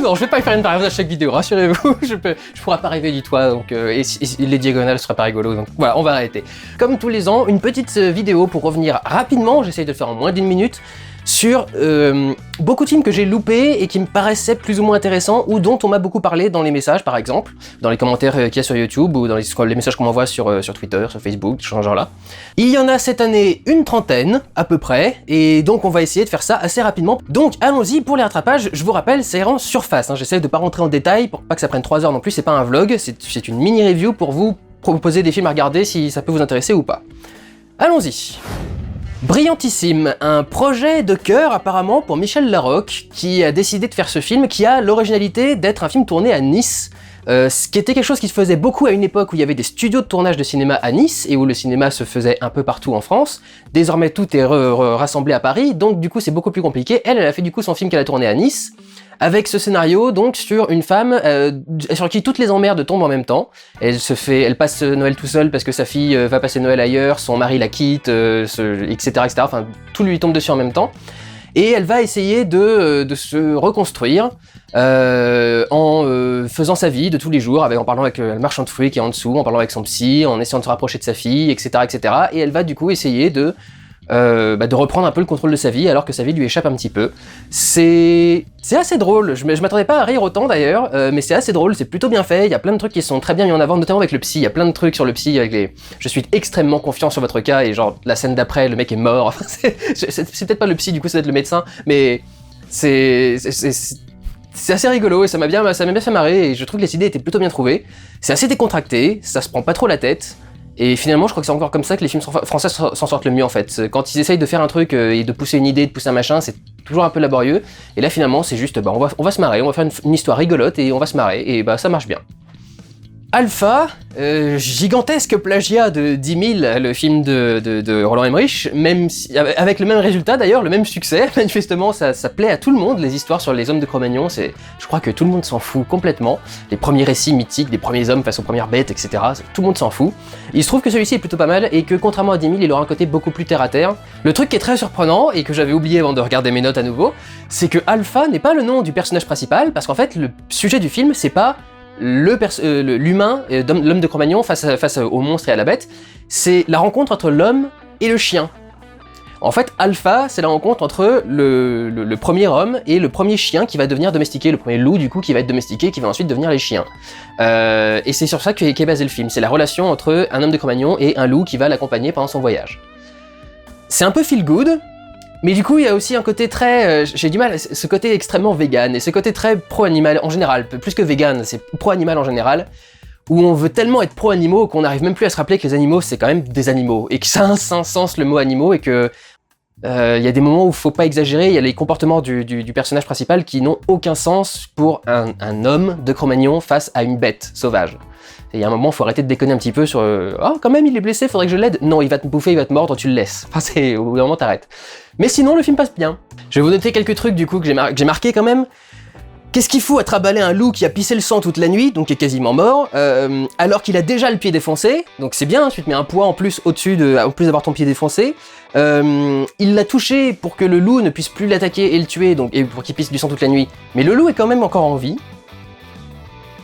non, je vais pas faire une parenthèse à chaque vidéo, rassurez-vous, je pourrais pas rêver du toit, donc, et les diagonales seraient pas rigolo, donc voilà, on va arrêter. Comme tous les ans, une petite vidéo pour revenir rapidement, j'essaye de le faire en moins d'1 minute, sur beaucoup de films que j'ai loupés et qui me paraissaient plus ou moins intéressants ou dont on m'a beaucoup parlé dans les messages par exemple, dans les commentaires qu'il y a sur YouTube ou dans les messages qu'on m'envoie sur Twitter, sur Facebook, ce genre-là. Il y en a cette année une trentaine à peu près et donc on va essayer de faire ça assez rapidement. Donc allons-y pour les rattrapages, je vous rappelle c'est en surface, hein. J'essaie de pas rentrer en détail pour pas que ça prenne 3 heures non plus, c'est pas un vlog, c'est une mini review pour vous proposer des films à regarder si ça peut vous intéresser ou pas. Allons-y. Brillantissime, un projet de cœur apparemment pour Michel Larocque qui a décidé de faire ce film qui a l'originalité d'être un film tourné à Nice, ce qui était quelque chose qui se faisait beaucoup à une époque où il y avait des studios de tournage de cinéma à Nice et où le cinéma se faisait un peu partout en France. Désormais tout est rassemblé à Paris, donc du coup c'est beaucoup plus compliqué. Elle a fait du coup son film qu'elle a tourné à Nice, avec ce scénario donc sur une femme sur qui toutes les emmerdes tombent en même temps. Elle passe Noël tout seul parce que sa fille va passer Noël ailleurs, son mari la quitte, etc., etc. Enfin, tout lui tombe dessus en même temps. Et elle va essayer de se reconstruire en faisant sa vie de tous les jours, en parlant avec le marchand de fruits qui est en dessous, en parlant avec son psy, en essayant de se rapprocher de sa fille, etc., etc. Et elle va du coup essayer de reprendre un peu le contrôle de sa vie alors que sa vie lui échappe un petit peu. C'est assez drôle, je m'attendais pas à rire autant d'ailleurs, mais c'est assez drôle, c'est plutôt bien fait, il y a plein de trucs qui sont très bien mis en avant, notamment avec le psy, il y a plein de trucs sur le psy, je suis extrêmement confiant sur votre cas, et genre la scène d'après, le mec est mort, c'est peut-être pas le psy, du coup c'est peut-être le médecin, mais c'est assez rigolo et ça m'a bien fait marrer, et je trouve que les idées étaient plutôt bien trouvées, c'est assez décontracté, ça se prend pas trop la tête. Et finalement, je crois que c'est encore comme ça que les films français s'en sortent le mieux en fait. Quand ils essayent de faire un truc et de pousser une idée, de pousser un machin, c'est toujours un peu laborieux. Et là finalement, c'est juste, on va se marrer, on va faire une histoire rigolote et on va se marrer, et ça marche bien. Alpha, gigantesque plagiat de 10 000, le film de Roland Emmerich, même si, avec le même résultat d'ailleurs, le même succès, manifestement ça plaît à tout le monde, les histoires sur les hommes de Cro-Magnon, je crois que tout le monde s'en fout complètement, les premiers récits mythiques, des premiers hommes face aux premières bêtes, etc., tout le monde s'en fout. Il se trouve que celui-ci est plutôt pas mal, et que contrairement à 10 000, il aura un côté beaucoup plus terre à terre. Le truc qui est très surprenant, et que j'avais oublié avant de regarder mes notes à nouveau, c'est que Alpha n'est pas le nom du personnage principal, parce qu'en fait, le sujet du film, c'est pas l'humain, l'homme de Cro-Magnon face au monstre et à la bête, c'est la rencontre entre l'homme et le chien. En fait, Alpha, c'est la rencontre entre le premier homme et le premier chien qui va devenir domestiqué, le premier loup du coup qui va être domestiqué, qui va ensuite devenir les chiens. Et c'est sur ça qu'est basé le film, c'est la relation entre un homme de Cro-Magnon et un loup qui va l'accompagner pendant son voyage. C'est un peu feel good, mais du coup, il y a aussi un côté très... j'ai du mal, ce côté extrêmement vegan, et ce côté très pro-animal en général, plus que vegan, c'est pro-animal en général, où on veut tellement être pro-animaux qu'on n'arrive même plus à se rappeler que les animaux, c'est quand même des animaux, et que ça a un sens le mot animaux, et que... il y a des moments où faut pas exagérer, il y a les comportements du personnage principal qui n'ont aucun sens pour un homme de Cro-Magnon face à une bête sauvage. Et il y a un moment, faut arrêter de déconner un petit peu sur oh, quand même, il est blessé, faudrait que je l'aide. Non, il va te bouffer, il va te mordre, tu le laisses. Enfin, au bout d'un moment, t'arrêtes. Mais sinon, le film passe bien. Je vais vous noter quelques trucs, du coup, que j'ai marqué quand même. Qu'est-ce qu'il fout à traballer un loup qui a pissé le sang toute la nuit, donc qui est quasiment mort, alors qu'il a déjà le pied défoncé, donc c'est bien, tu te mets un poids en plus au-dessus en plus d'avoir ton pied défoncé. Il l'a touché pour que le loup ne puisse plus l'attaquer et le tuer, et pour qu'il pisse du sang toute la nuit. Mais le loup est quand même encore en vie,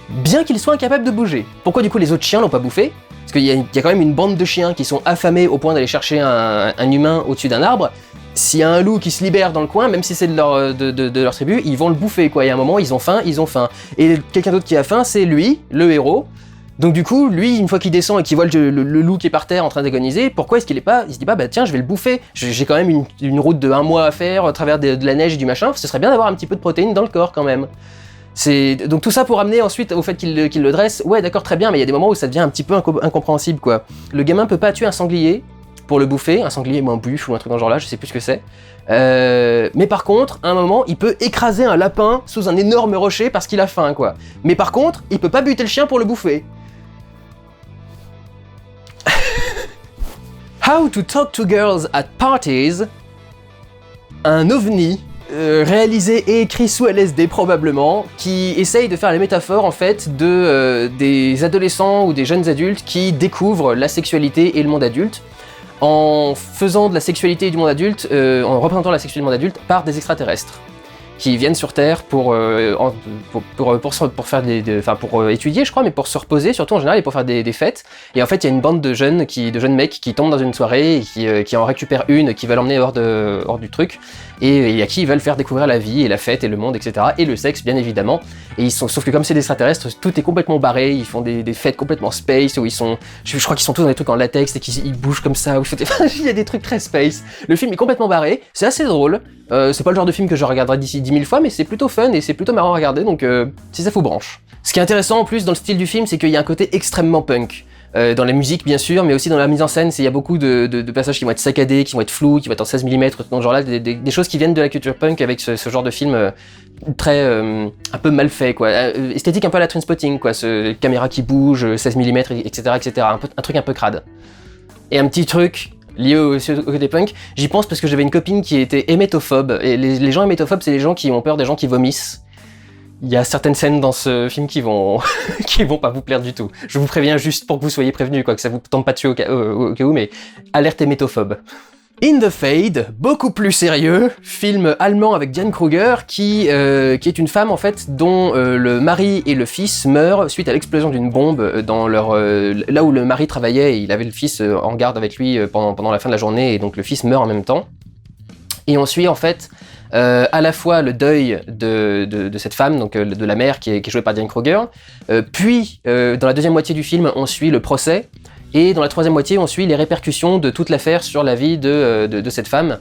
bien qu'il soit incapable de bouger. Pourquoi du coup les autres chiens l'ont pas bouffé? Parce qu'il y a quand même une bande de chiens qui sont affamés au point d'aller chercher un humain au-dessus d'un arbre. S'il y a un loup qui se libère dans le coin, même si c'est de leur tribu, ils vont le bouffer quoi. Il y a un moment, ils ont faim. Et quelqu'un d'autre qui a faim, c'est lui, le héros. Donc du coup, lui, une fois qu'il descend et qu'il voit le loup qui est par terre en train d'agoniser, pourquoi est-ce qu'il est pas... Il se dit bah tiens, je vais le bouffer. J'ai quand même une route de 1 mois à faire, à travers de la neige et du machin. Ce serait bien d'avoir un petit peu de protéines dans le corps quand même. Donc tout ça pour amener ensuite au fait qu'il le dresse. Ouais, d'accord, très bien, mais il y a des moments où ça devient un petit peu incompréhensible quoi. Le gamin peut pas tuer un sanglier pour le bouffer, un sanglier ou un buffle ou un truc dans ce genre-là, je sais plus ce que c'est. Mais par contre, à un moment, il peut écraser un lapin sous un énorme rocher parce qu'il a faim, quoi. Mais par contre, il peut pas buter le chien pour le bouffer. How to talk to girls at parties. Un ovni réalisé et écrit sous LSD probablement, qui essaye de faire la métaphore en fait des adolescents ou des jeunes adultes qui découvrent la sexualité et le monde adulte en faisant de la sexualité du monde adulte, en représentant la sexualité du monde adulte par des extraterrestres, qui viennent sur Terre pour étudier, je crois, mais pour se reposer surtout en général et pour faire des fêtes. Et en fait, il y a une bande de jeunes mecs qui tombent dans une soirée et qui en récupèrent une, qui veulent l'emmener hors du truc, et à qui ils veulent faire découvrir la vie et la fête et le monde, etc. Et le sexe, bien évidemment. Et sauf que comme c'est des extraterrestres, tout est complètement barré. Ils font des fêtes complètement space où je crois qu'ils sont tous dans des trucs en latex et qu'ils bougent comme ça. Il y a des trucs très space. Le film est complètement barré. C'est assez drôle. C'est pas le genre de film que je regarderai d'ici 10 000 fois, mais c'est plutôt fun et c'est plutôt marrant à regarder, donc si ça vous branche. Ce qui est intéressant en plus dans le style du film, c'est qu'il y a un côté extrêmement punk. Dans la musique bien sûr, mais aussi dans la mise en scène, il y a beaucoup de passages qui vont être saccadés, qui vont être flous, qui vont être en 16 mm, dans ce genre-là, des choses qui viennent de la culture punk avec ce genre de film très un peu mal fait, quoi. Esthétique un peu à la Trainspotting, quoi, caméra qui bouge, 16 mm, etc., etc., un truc un peu crade. Et un petit truc lié au côté punk, j'y pense parce que j'avais une copine qui était hémétophobe, et les gens hémétophobes, c'est les gens qui ont peur des gens qui vomissent. Il y a certaines scènes dans ce film qui vont pas vous plaire du tout. Je vous préviens juste pour que vous soyez prévenus, quoi, que ça vous tombe pas dessus au cas où, mais alerte hémétophobe. In the Fade, beaucoup plus sérieux, film allemand avec Diane Kruger, qui est une femme en fait dont le mari et le fils meurent suite à l'explosion d'une bombe dans là où le mari travaillait, et il avait le fils en garde avec lui pendant la fin de la journée, et donc le fils meurt en même temps. Et on suit en fait à la fois le deuil de cette femme, donc de la mère qui est jouée par Diane Kruger, puis dans la deuxième moitié du film on suit le procès, et dans la troisième moitié on suit les répercussions de toute l'affaire sur la vie de cette femme,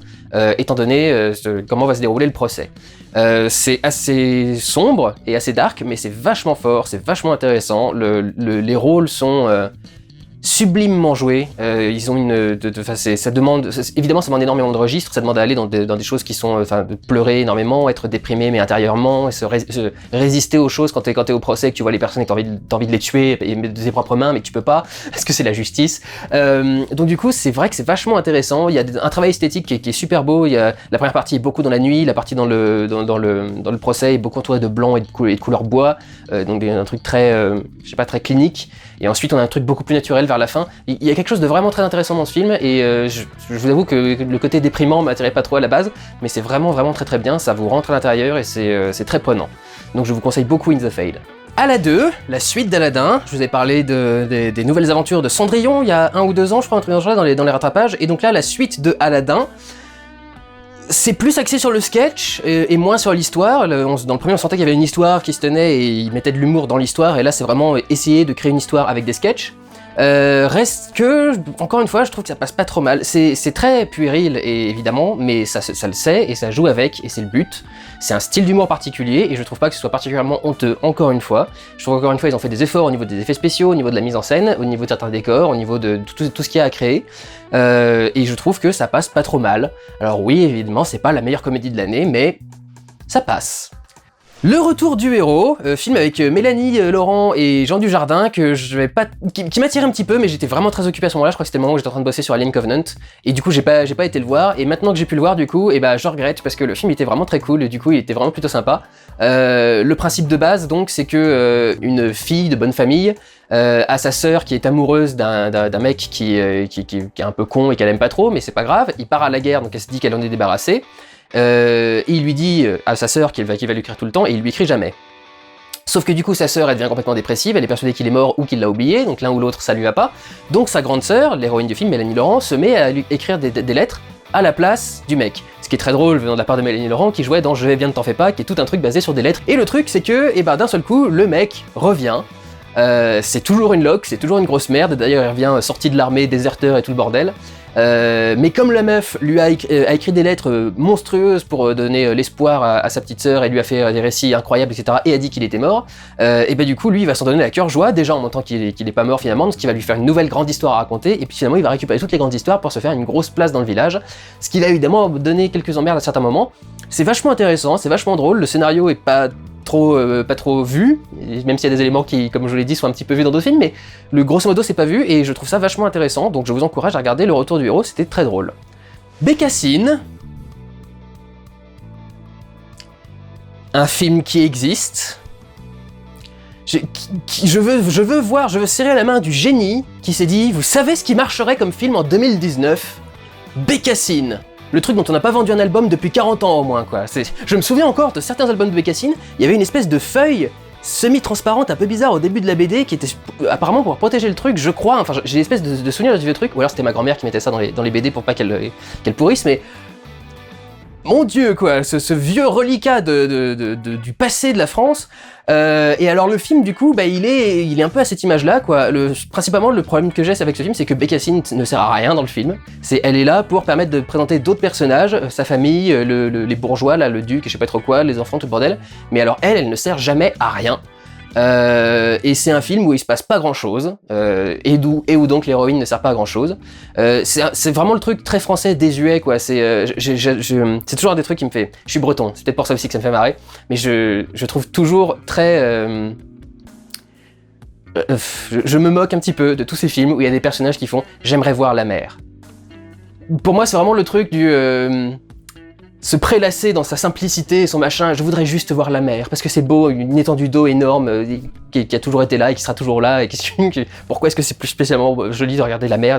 étant donné comment va se dérouler le procès. C'est assez sombre et assez dark, mais c'est vachement fort, c'est vachement intéressant, les rôles sont sublimement joué. Ils ont ça demande, évidemment ça demande énormément de registres, ça demande d'aller dans des choses qui sont, de pleurer énormément, être déprimé mais intérieurement, et se résister aux choses quand t'es au procès, que tu vois les personnes et que t'as envie de les tuer et de tes propres mains, mais tu peux pas, parce que c'est la justice. Donc du coup c'est vrai que c'est vachement intéressant, il y a un travail esthétique qui est super beau, la première partie est beaucoup dans la nuit, la partie dans le procès est beaucoup entourée de blanc et de couleur bois, donc un truc très, très clinique. Et ensuite on a un truc beaucoup plus naturel vers la fin. Il y a quelque chose de vraiment très intéressant dans ce film, et je vous avoue que le côté déprimant m'attirait pas trop à la base, mais c'est vraiment très très bien, ça vous rentre à l'intérieur et c'est très prenant. Donc je vous conseille beaucoup In the Fade. À la 2, la suite d'Aladin. Je vous ai parlé des nouvelles aventures de Cendrillon il y a 1 ou 2 ans, je crois, un truc dans les rattrapages, et donc là la suite de Aladin. C'est plus axé sur le sketch et moins sur l'histoire. Dans le premier, on sentait qu'il y avait une histoire qui se tenait et il mettait de l'humour dans l'histoire, et là c'est vraiment essayer de créer une histoire avec des sketchs. Reste que, encore une fois, je trouve que ça passe pas trop mal. C'est très puéril, et évidemment, mais ça le sait, et ça joue avec, et c'est le but. C'est un style d'humour particulier, et je trouve pas que ce soit particulièrement honteux, encore une fois. Je trouve qu'encore une fois, ils ont fait des efforts au niveau des effets spéciaux, au niveau de la mise en scène, au niveau de certains décors, au niveau de tout ce qu'il y a à créer. Et je trouve que ça passe pas trop mal. Alors oui, évidemment, c'est pas la meilleure comédie de l'année, mais ça passe. Le retour du héros, film avec Mélanie Laurent et Jean Dujardin, qui m'attirait un petit peu, mais j'étais vraiment très occupé à ce moment-là. Je crois que c'était le moment où j'étais en train de bosser sur Alien Covenant, et du coup j'ai pas été le voir, et maintenant que j'ai pu le voir, du coup, je regrette, parce que le film était vraiment très cool, et du coup il était vraiment plutôt sympa. Le principe de base, donc, c'est que une fille de bonne famille a sa sœur qui est amoureuse d'un mec qui est un peu con et qu'elle aime pas trop, mais c'est pas grave. Il part à la guerre, donc elle se dit qu'elle en est débarrassée. Il lui dit à sa sœur qu'il va lui écrire tout le temps, et il lui écrit jamais. Sauf que du coup sa sœur elle devient complètement dépressive, elle est persuadée qu'il est mort ou qu'il l'a oublié, donc l'un ou l'autre ça lui va pas. Donc sa grande sœur, l'héroïne du film, Mélanie Laurent, se met à lui écrire des lettres à la place du mec. Ce qui est très drôle venant de la part de Mélanie Laurent, qui jouait dans Je vais bien, ne t'en fais pas, qui est tout un truc basé sur des lettres. Et le truc c'est que, d'un seul coup, le mec revient. C'est toujours une loque, c'est toujours une grosse merde, d'ailleurs il revient sorti de l'armée, déserteur et tout le bordel. Mais comme la meuf lui a écrit des lettres monstrueuses pour donner l'espoir à sa petite sœur, et lui a fait des récits incroyables, etc., et a dit qu'il était mort, du coup lui il va s'en donner la cœur joie, déjà en montrant qu'il est pas mort finalement, ce qui va lui faire une nouvelle grande histoire à raconter, et puis finalement il va récupérer toutes les grandes histoires pour se faire une grosse place dans le village, ce qui va évidemment donner quelques emmerdes à certains moments. C'est vachement intéressant, c'est vachement drôle, le scénario est pas trop vu, même s'il y a des éléments qui, comme je vous l'ai dit, sont un petit peu vus dans d'autres films, mais le grosso modo c'est pas vu, et je trouve ça vachement intéressant, donc je vous encourage à regarder Le Retour du Héros, c'était très drôle. Bécassine, un film qui existe. Je veux serrer la main du génie qui s'est dit, vous savez ce qui marcherait comme film en 2019 ? Bécassine. le truc dont on n'a pas vendu un album depuis 40 ans au moins, quoi. Je me souviens encore de certains albums de Bécassine, il y avait une espèce de feuille semi-transparente un peu bizarre au début de la BD qui était apparemment pour protéger le truc, je crois, enfin j'ai une espèce de souvenir de ce vieux truc, ou alors c'était ma grand-mère qui mettait ça dans les BD pour pas qu'elle pourrisse, mais mon Dieu, quoi, ce vieux reliquat du passé de la France. Et alors le film, du coup, bah, il est un peu à cette image-là, quoi. Principalement, le problème que j'ai avec ce film, c'est que Bécassine ne sert à rien dans le film. Elle est là pour permettre de présenter d'autres personnages, sa famille, les bourgeois, là, le duc, je sais pas trop quoi, les enfants, tout le bordel. Mais alors elle ne sert jamais à rien. Et c'est un film où il se passe pas grand chose, et où donc l'héroïne ne sert pas à grand chose. C'est vraiment le truc très français, désuet, quoi. C'est toujours des trucs qui me fait. Je suis breton, c'est peut-être pour ça aussi que ça me fait marrer, mais je trouve toujours très. Je me moque un petit peu de tous ces films où il y a des personnages qui font j'aimerais voir la mer. Pour moi, c'est vraiment le truc du. Se prélasser dans sa simplicité et son machin, je voudrais juste voir la mer, parce que c'est beau, une étendue d'eau énorme qui a toujours été là et qui sera toujours là, et pourquoi est-ce que c'est plus spécialement joli de regarder la mer?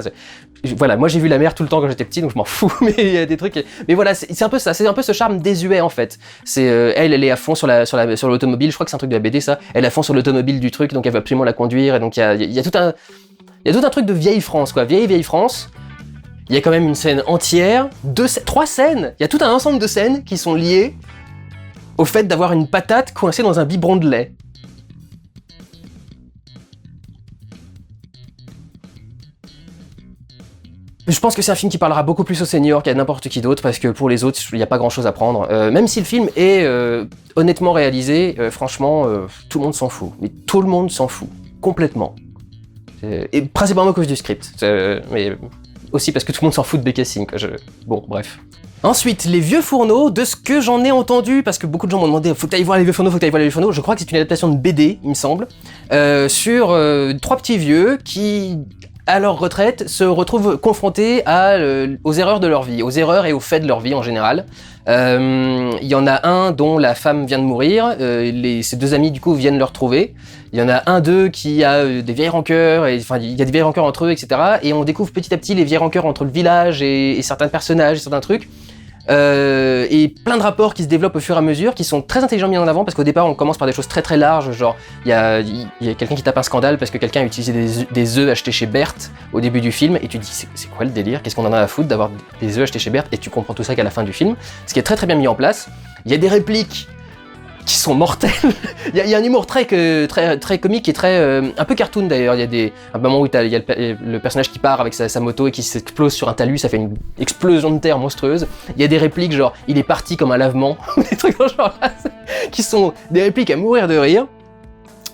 Voilà, moi j'ai vu la mer tout le temps quand j'étais petit, donc je m'en fous, mais il y a des trucs... Mais voilà, c'est un peu ça, c'est un peu ce charme désuet en fait. Elle est à fond sur l'automobile, je crois que c'est un truc de la BD ça, elle est à fond sur l'automobile du truc, donc elle veut absolument la conduire, et donc il y a tout un truc de vieille France, quoi, vieille France. Il y a quand même une scène entière, 3 scènes, il y a tout un ensemble de scènes qui sont liées au fait d'avoir une patate coincée dans un biberon de lait. Je pense que c'est un film qui parlera beaucoup plus aux seniors qu'à n'importe qui d'autre, parce que pour les autres, il n'y a pas grand chose à prendre. Même si le film est honnêtement réalisé, franchement, tout le monde s'en fout. Mais tout le monde s'en fout, complètement. Et principalement à cause du script. Mais aussi parce que tout le monde s'en fout de Bécassine, quoi. Bon, bref. Ensuite, Les Vieux Fourneaux, de ce que j'en ai entendu, parce que beaucoup de gens m'ont demandé faut que t'ailles voir Les Vieux Fourneaux, je crois que c'est une adaptation de BD, il me semble, sur 3 petits vieux qui, à leur retraite, se retrouvent confrontés aux erreurs de leur vie, aux erreurs et aux faits de leur vie en général. Il y en a un dont la femme vient de mourir, ses 2 amis du coup viennent le retrouver. Il y en a un d'eux qui a des vieilles rancœurs, enfin il y a des vieilles rancœurs entre eux, etc. Et on découvre petit à petit les vieilles rancœurs entre le village et certains personnages, certains trucs. Et plein de rapports qui se développent au fur et à mesure, qui sont très intelligents mis en avant, parce qu'au départ on commence par des choses très très larges, genre il y a quelqu'un qui tape un scandale parce que quelqu'un a utilisé des œufs achetés chez Berthe au début du film, et tu te dis c'est quoi le délire, qu'est-ce qu'on en a à foutre d'avoir des œufs achetés chez Berthe, et tu comprends tout ça qu'à la fin du film, ce qui est très très bien mis en place. Il y a des répliques qui sont mortels. Il y a un humour très comique et très un peu cartoon d'ailleurs. Il y a un moment où il y a le personnage qui part avec sa moto et qui s'explose sur un talus, ça fait une explosion de terre monstrueuse. Il y a des répliques genre il est parti comme un lavement, des trucs dans ce genre là, qui sont des répliques à mourir de rire.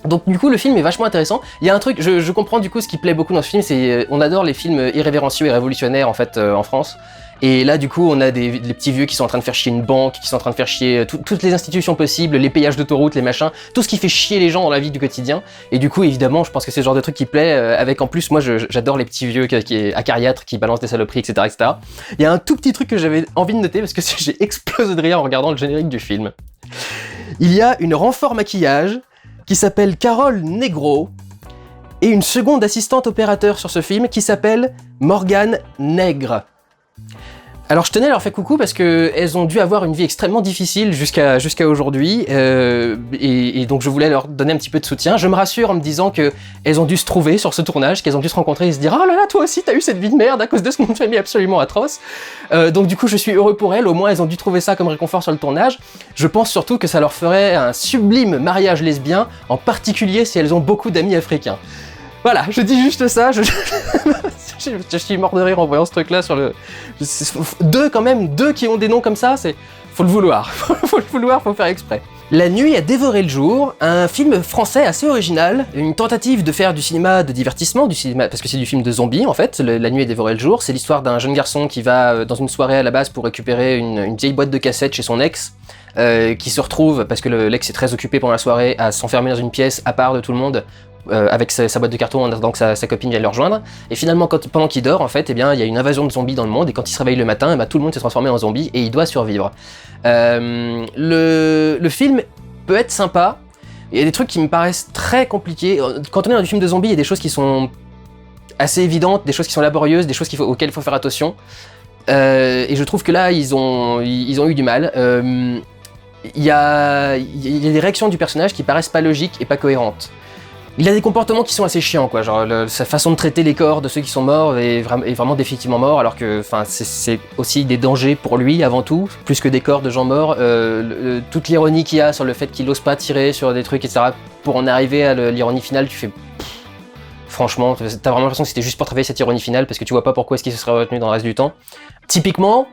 Donc du coup le film est vachement intéressant. Il y a un truc, je comprends du coup ce qui plaît beaucoup dans ce film, c'est on adore les films irrévérencieux et révolutionnaires en fait en France. Et là, du coup, on a les petits vieux qui sont en train de faire chier une banque, qui sont en train de faire chier toutes les institutions possibles, les péages d'autoroute, les machins, tout ce qui fait chier les gens dans la vie du quotidien. Et du coup, évidemment, je pense que c'est le genre de truc qui plaît, avec en plus, moi, j'adore les petits vieux acariâtres qui balancent des saloperies, etc., etc. Il y a un tout petit truc que j'avais envie de noter, parce que j'ai explosé de rire en regardant le générique du film. Il y a une renfort maquillage qui s'appelle Carole Negro, et une seconde assistante opérateur sur ce film qui s'appelle Morgane Nègre. Alors je tenais à leur faire coucou parce que elles ont dû avoir une vie extrêmement difficile jusqu'à aujourd'hui, et donc je voulais leur donner un petit peu de soutien. Je me rassure en me disant que elles ont dû se trouver sur ce tournage, qu'elles ont dû se rencontrer et se dire « Oh là là, toi aussi t'as eu cette vie de merde à cause de ce nom de famille absolument atroce !» Donc du coup je suis heureux pour elles, au moins elles ont dû trouver ça comme réconfort sur le tournage. Je pense surtout que ça leur ferait un sublime mariage lesbien, en particulier si elles ont beaucoup d'amis africains. Voilà, je dis juste ça, je suis mort de rire en voyant ce truc-là sur le... Deux qui ont des noms comme ça, faut le vouloir, faut faire exprès. La nuit a dévoré le jour, un film français assez original, une tentative de faire du cinéma de divertissement, parce que c'est du film de zombies en fait, La nuit a dévoré le jour, c'est l'histoire d'un jeune garçon qui va dans une soirée à la base pour récupérer une vieille boîte de cassettes chez son ex, qui se retrouve, parce que l'ex est très occupé pendant la soirée, à s'enfermer dans une pièce à part de tout le monde, avec sa boîte de carton en attendant que sa copine vienne le rejoindre. Et finalement, pendant qu'il dort, en fait, eh bien, il y a une invasion de zombies dans le monde, et quand il se réveille le matin, eh bien, tout le monde s'est transformé en zombie et il doit survivre. Le film peut être sympa, il y a des trucs qui me paraissent très compliqués. Quand on est dans du film de zombies, il y a des choses qui sont assez évidentes, des choses qui sont laborieuses, des choses auxquelles il faut faire attention. Et je trouve que là, ils ont eu du mal. Il y a des réactions du personnage qui paraissent pas logiques et pas cohérentes. Il a des comportements qui sont assez chiants, quoi. Genre sa façon de traiter les corps de ceux qui sont morts est vraiment définitivement mort, alors que c'est aussi des dangers pour lui avant tout, plus que des corps de gens morts. Toute l'ironie qu'il y a sur le fait qu'il n'ose pas tirer sur des trucs, etc. Pour en arriver à l'ironie finale, tu fais... Franchement, t'as vraiment l'impression que c'était juste pour travailler cette ironie finale, parce que tu vois pas pourquoi est-ce qu'il se serait retenu dans le reste du temps. Typiquement,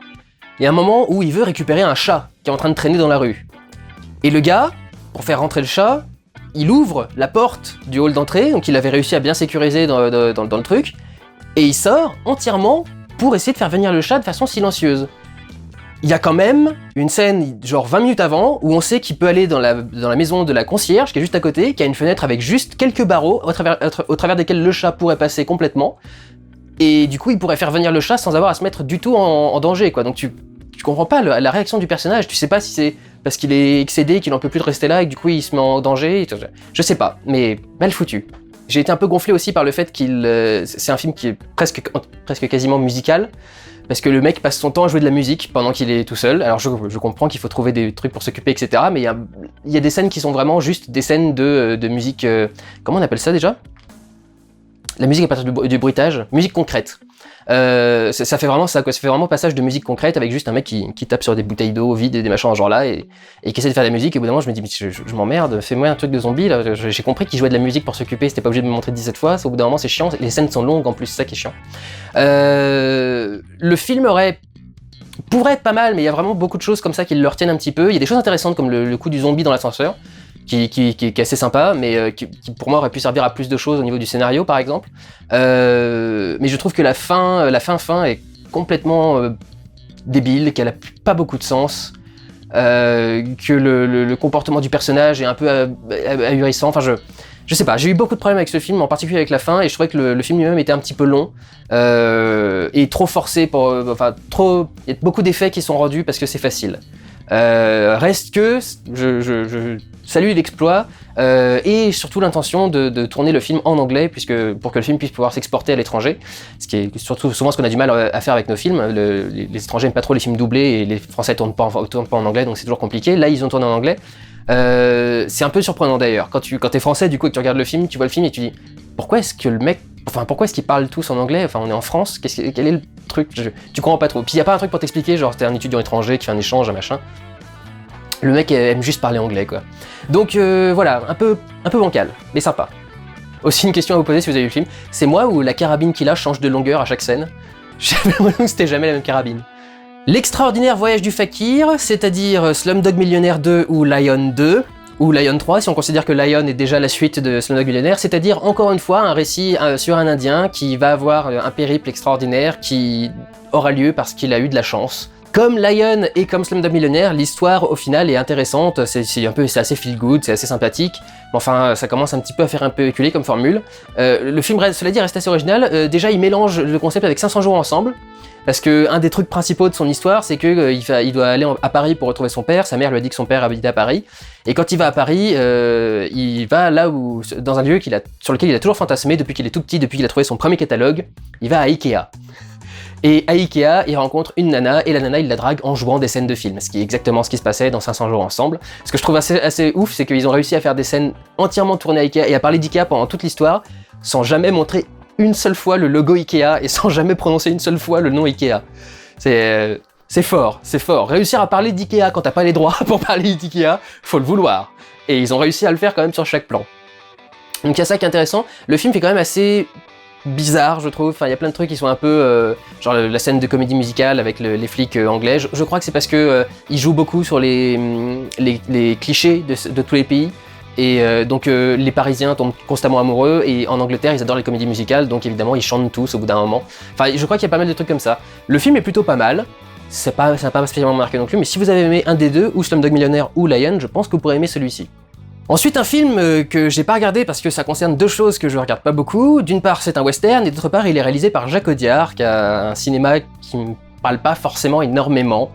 il y a un moment où il veut récupérer un chat qui est en train de traîner dans la rue. Et le gars, pour faire rentrer le chat, il ouvre la porte du hall d'entrée, donc il avait réussi à bien sécuriser dans le truc, et il sort entièrement pour essayer de faire venir le chat de façon silencieuse. Il y a quand même une scène, genre 20 minutes avant, où on sait qu'il peut aller dans la maison de la concierge, qui est juste à côté, qui a une fenêtre avec juste quelques barreaux, au travers desquels le chat pourrait passer complètement, et du coup il pourrait faire venir le chat sans avoir à se mettre du tout en danger, quoi. Donc tu comprends pas la réaction du personnage, tu sais pas si c'est parce qu'il est excédé, qu'il en peut plus de rester là, et que du coup il se met en danger, je sais pas, mais mal foutu. J'ai été un peu gonflé aussi par le fait c'est un film qui est presque quasiment musical, parce que le mec passe son temps à jouer de la musique pendant qu'il est tout seul. Alors je comprends qu'il faut trouver des trucs pour s'occuper, etc., mais il y a des scènes qui sont vraiment juste des scènes de musique... comment on appelle ça déjà ? La musique à partir du bruitage, musique concrète. Ça fait vraiment ça, quoi. Ça fait vraiment passage de musique concrète avec juste un mec qui tape sur des bouteilles d'eau vides et des machins genre là et qui essaie de faire de la musique. Et au bout d'un moment, je me dis, mais je m'emmerde, fais-moi un truc de zombie là. J'ai compris qu'il jouait de la musique pour s'occuper, c'était pas obligé de me montrer 17 fois. Au bout d'un moment, c'est chiant. Les scènes sont longues en plus, c'est ça qui est chiant. Le film pourrait être pas mal, mais il y a vraiment beaucoup de choses comme ça qui le retiennent un petit peu. Il y a des choses intéressantes comme le coup du zombie dans l'ascenseur. Qui est assez sympa, mais qui pour moi aurait pu servir à plus de choses au niveau du scénario par exemple. Mais je trouve que la fin est complètement débile, qu'elle a pas beaucoup de sens, que le comportement du personnage est un peu ahurissant. Enfin, je sais pas, j'ai eu beaucoup de problèmes avec ce film, en particulier avec la fin, et je trouvais que le film lui-même était un petit peu long et trop forcé il y a beaucoup d'effets qui sont rendus parce que c'est facile. Reste que je salue l'exploit et surtout l'intention de tourner le film en anglais pour que le film puisse pouvoir s'exporter à l'étranger, ce qui est surtout souvent ce qu'on a du mal à faire avec nos films. Les étrangers n'aiment pas trop les films doublés et les Français tournent pas en anglais, donc c'est toujours compliqué. Là ils ont tourné en anglais. C'est un peu surprenant d'ailleurs quand t'es français du coup et que tu regardes le film, tu vois le film et tu dis pourquoi est-ce qu'ils parlent tous en anglais, enfin on est en France, quel est le truc, tu comprends pas trop. Puis y a pas un truc pour t'expliquer, genre t'es un étudiant étranger qui fait un échange, un machin. Le mec aime juste parler anglais quoi. Donc voilà, un peu bancal, mais sympa. Aussi une question à vous poser si vous avez vu le film, c'est moi ou la carabine qu'il a change de longueur à chaque scène? J'avais l'impression que c'était jamais la même carabine. L'extraordinaire voyage du fakir, c'est-à-dire Slumdog Millionnaire 2 ou Lion 2, ou Lion 3 si on considère que Lion est déjà la suite de Slumdog Millionnaire, c'est-à-dire encore une fois un récit sur un Indien qui va avoir un périple extraordinaire qui aura lieu parce qu'il a eu de la chance. Comme Lion et comme Slumdog Millionnaire, l'histoire au final est intéressante, c'est assez feel good, c'est assez sympathique, mais enfin ça commence un petit peu à faire un peu éculé comme formule. Le film, cela dit, reste assez original. Déjà il mélange le concept avec 500 jours ensemble, parce que un des trucs principaux de son histoire, c'est que il doit aller à Paris pour retrouver son père. Sa mère lui a dit que son père habitait à Paris, et quand il va à Paris, il va dans un lieu sur lequel il a toujours fantasmé depuis qu'il est tout petit, depuis qu'il a trouvé son premier catalogue. Il va à Ikea. Et à Ikea, il rencontre une nana, et la nana, il la drague en jouant des scènes de film, ce qui est exactement ce qui se passait dans 500 jours ensemble. Ce que je trouve assez ouf, c'est qu'ils ont réussi à faire des scènes entièrement tournées à Ikea, et à parler d'Ikea pendant toute l'histoire, sans jamais montrer une seule fois le logo Ikea, et sans jamais prononcer une seule fois le nom Ikea. C'est fort. Réussir à parler d'Ikea quand t'as pas les droits pour parler d'Ikea, faut le vouloir. Et ils ont réussi à le faire quand même sur chaque plan. Donc il y a ça qui est intéressant. Le film fait quand même assez bizarre, je trouve. Enfin, il y a plein de trucs qui sont un peu genre la scène de comédie musicale avec les flics anglais. Je crois que c'est parce que ils jouent beaucoup sur les clichés de tous les pays. Et donc les Parisiens tombent constamment amoureux, et en Angleterre ils adorent les comédies musicales, donc évidemment ils chantent tous au bout d'un moment. Enfin, je crois qu'il y a pas mal de trucs comme ça. Le film est plutôt pas mal. Ça n'a pas spécialement marqué non plus, mais si vous avez aimé un des deux, ou Slumdog Millionnaire ou Lion, je pense que vous pourrez aimer celui-ci. Ensuite, un film que j'ai pas regardé parce que ça concerne deux choses que je regarde pas beaucoup. D'une part, c'est un western, et d'autre part, il est réalisé par Jacques Audiard, qui a un cinéma qui me parle pas forcément énormément.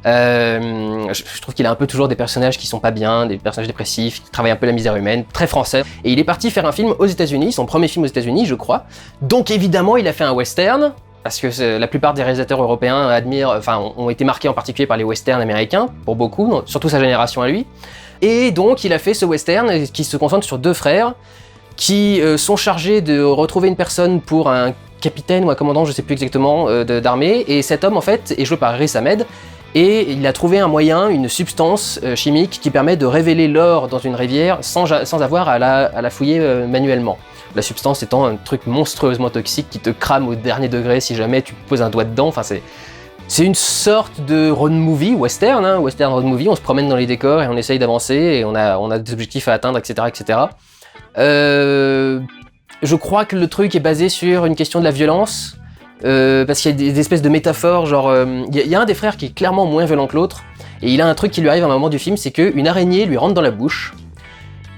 Je trouve qu'il a un peu toujours des personnages qui sont pas bien, des personnages dépressifs, qui travaillent un peu la misère humaine, très français. Et il est parti faire un film aux États-Unis, son premier film aux États-Unis, je crois. Donc évidemment, il a fait un western. parce que la plupart des réalisateurs européens ont été marqués en particulier par les westerns américains, pour beaucoup, surtout sa génération à lui. Et donc il a fait ce western qui se concentre sur deux frères qui sont chargés de retrouver une personne pour un capitaine ou un commandant, je sais plus exactement, d'armée, et cet homme en fait est joué par Riz Ahmed, et il a trouvé un moyen, une substance chimique qui permet de révéler l'or dans une rivière sans avoir à la fouiller manuellement. La substance étant un truc monstrueusement toxique qui te crame au dernier degré si jamais tu poses un doigt dedans, enfin c'est une sorte de road movie, western, western road movie, on se promène dans les décors et on essaye d'avancer et on a des objectifs à atteindre, etc. etc. Je crois que le truc est basé sur une question de la violence, parce qu'il y a des espèces de métaphores, genre il y a un des frères qui est clairement moins violent que l'autre, et il a un truc qui lui arrive à un moment du film, c'est qu'une araignée lui rentre dans la bouche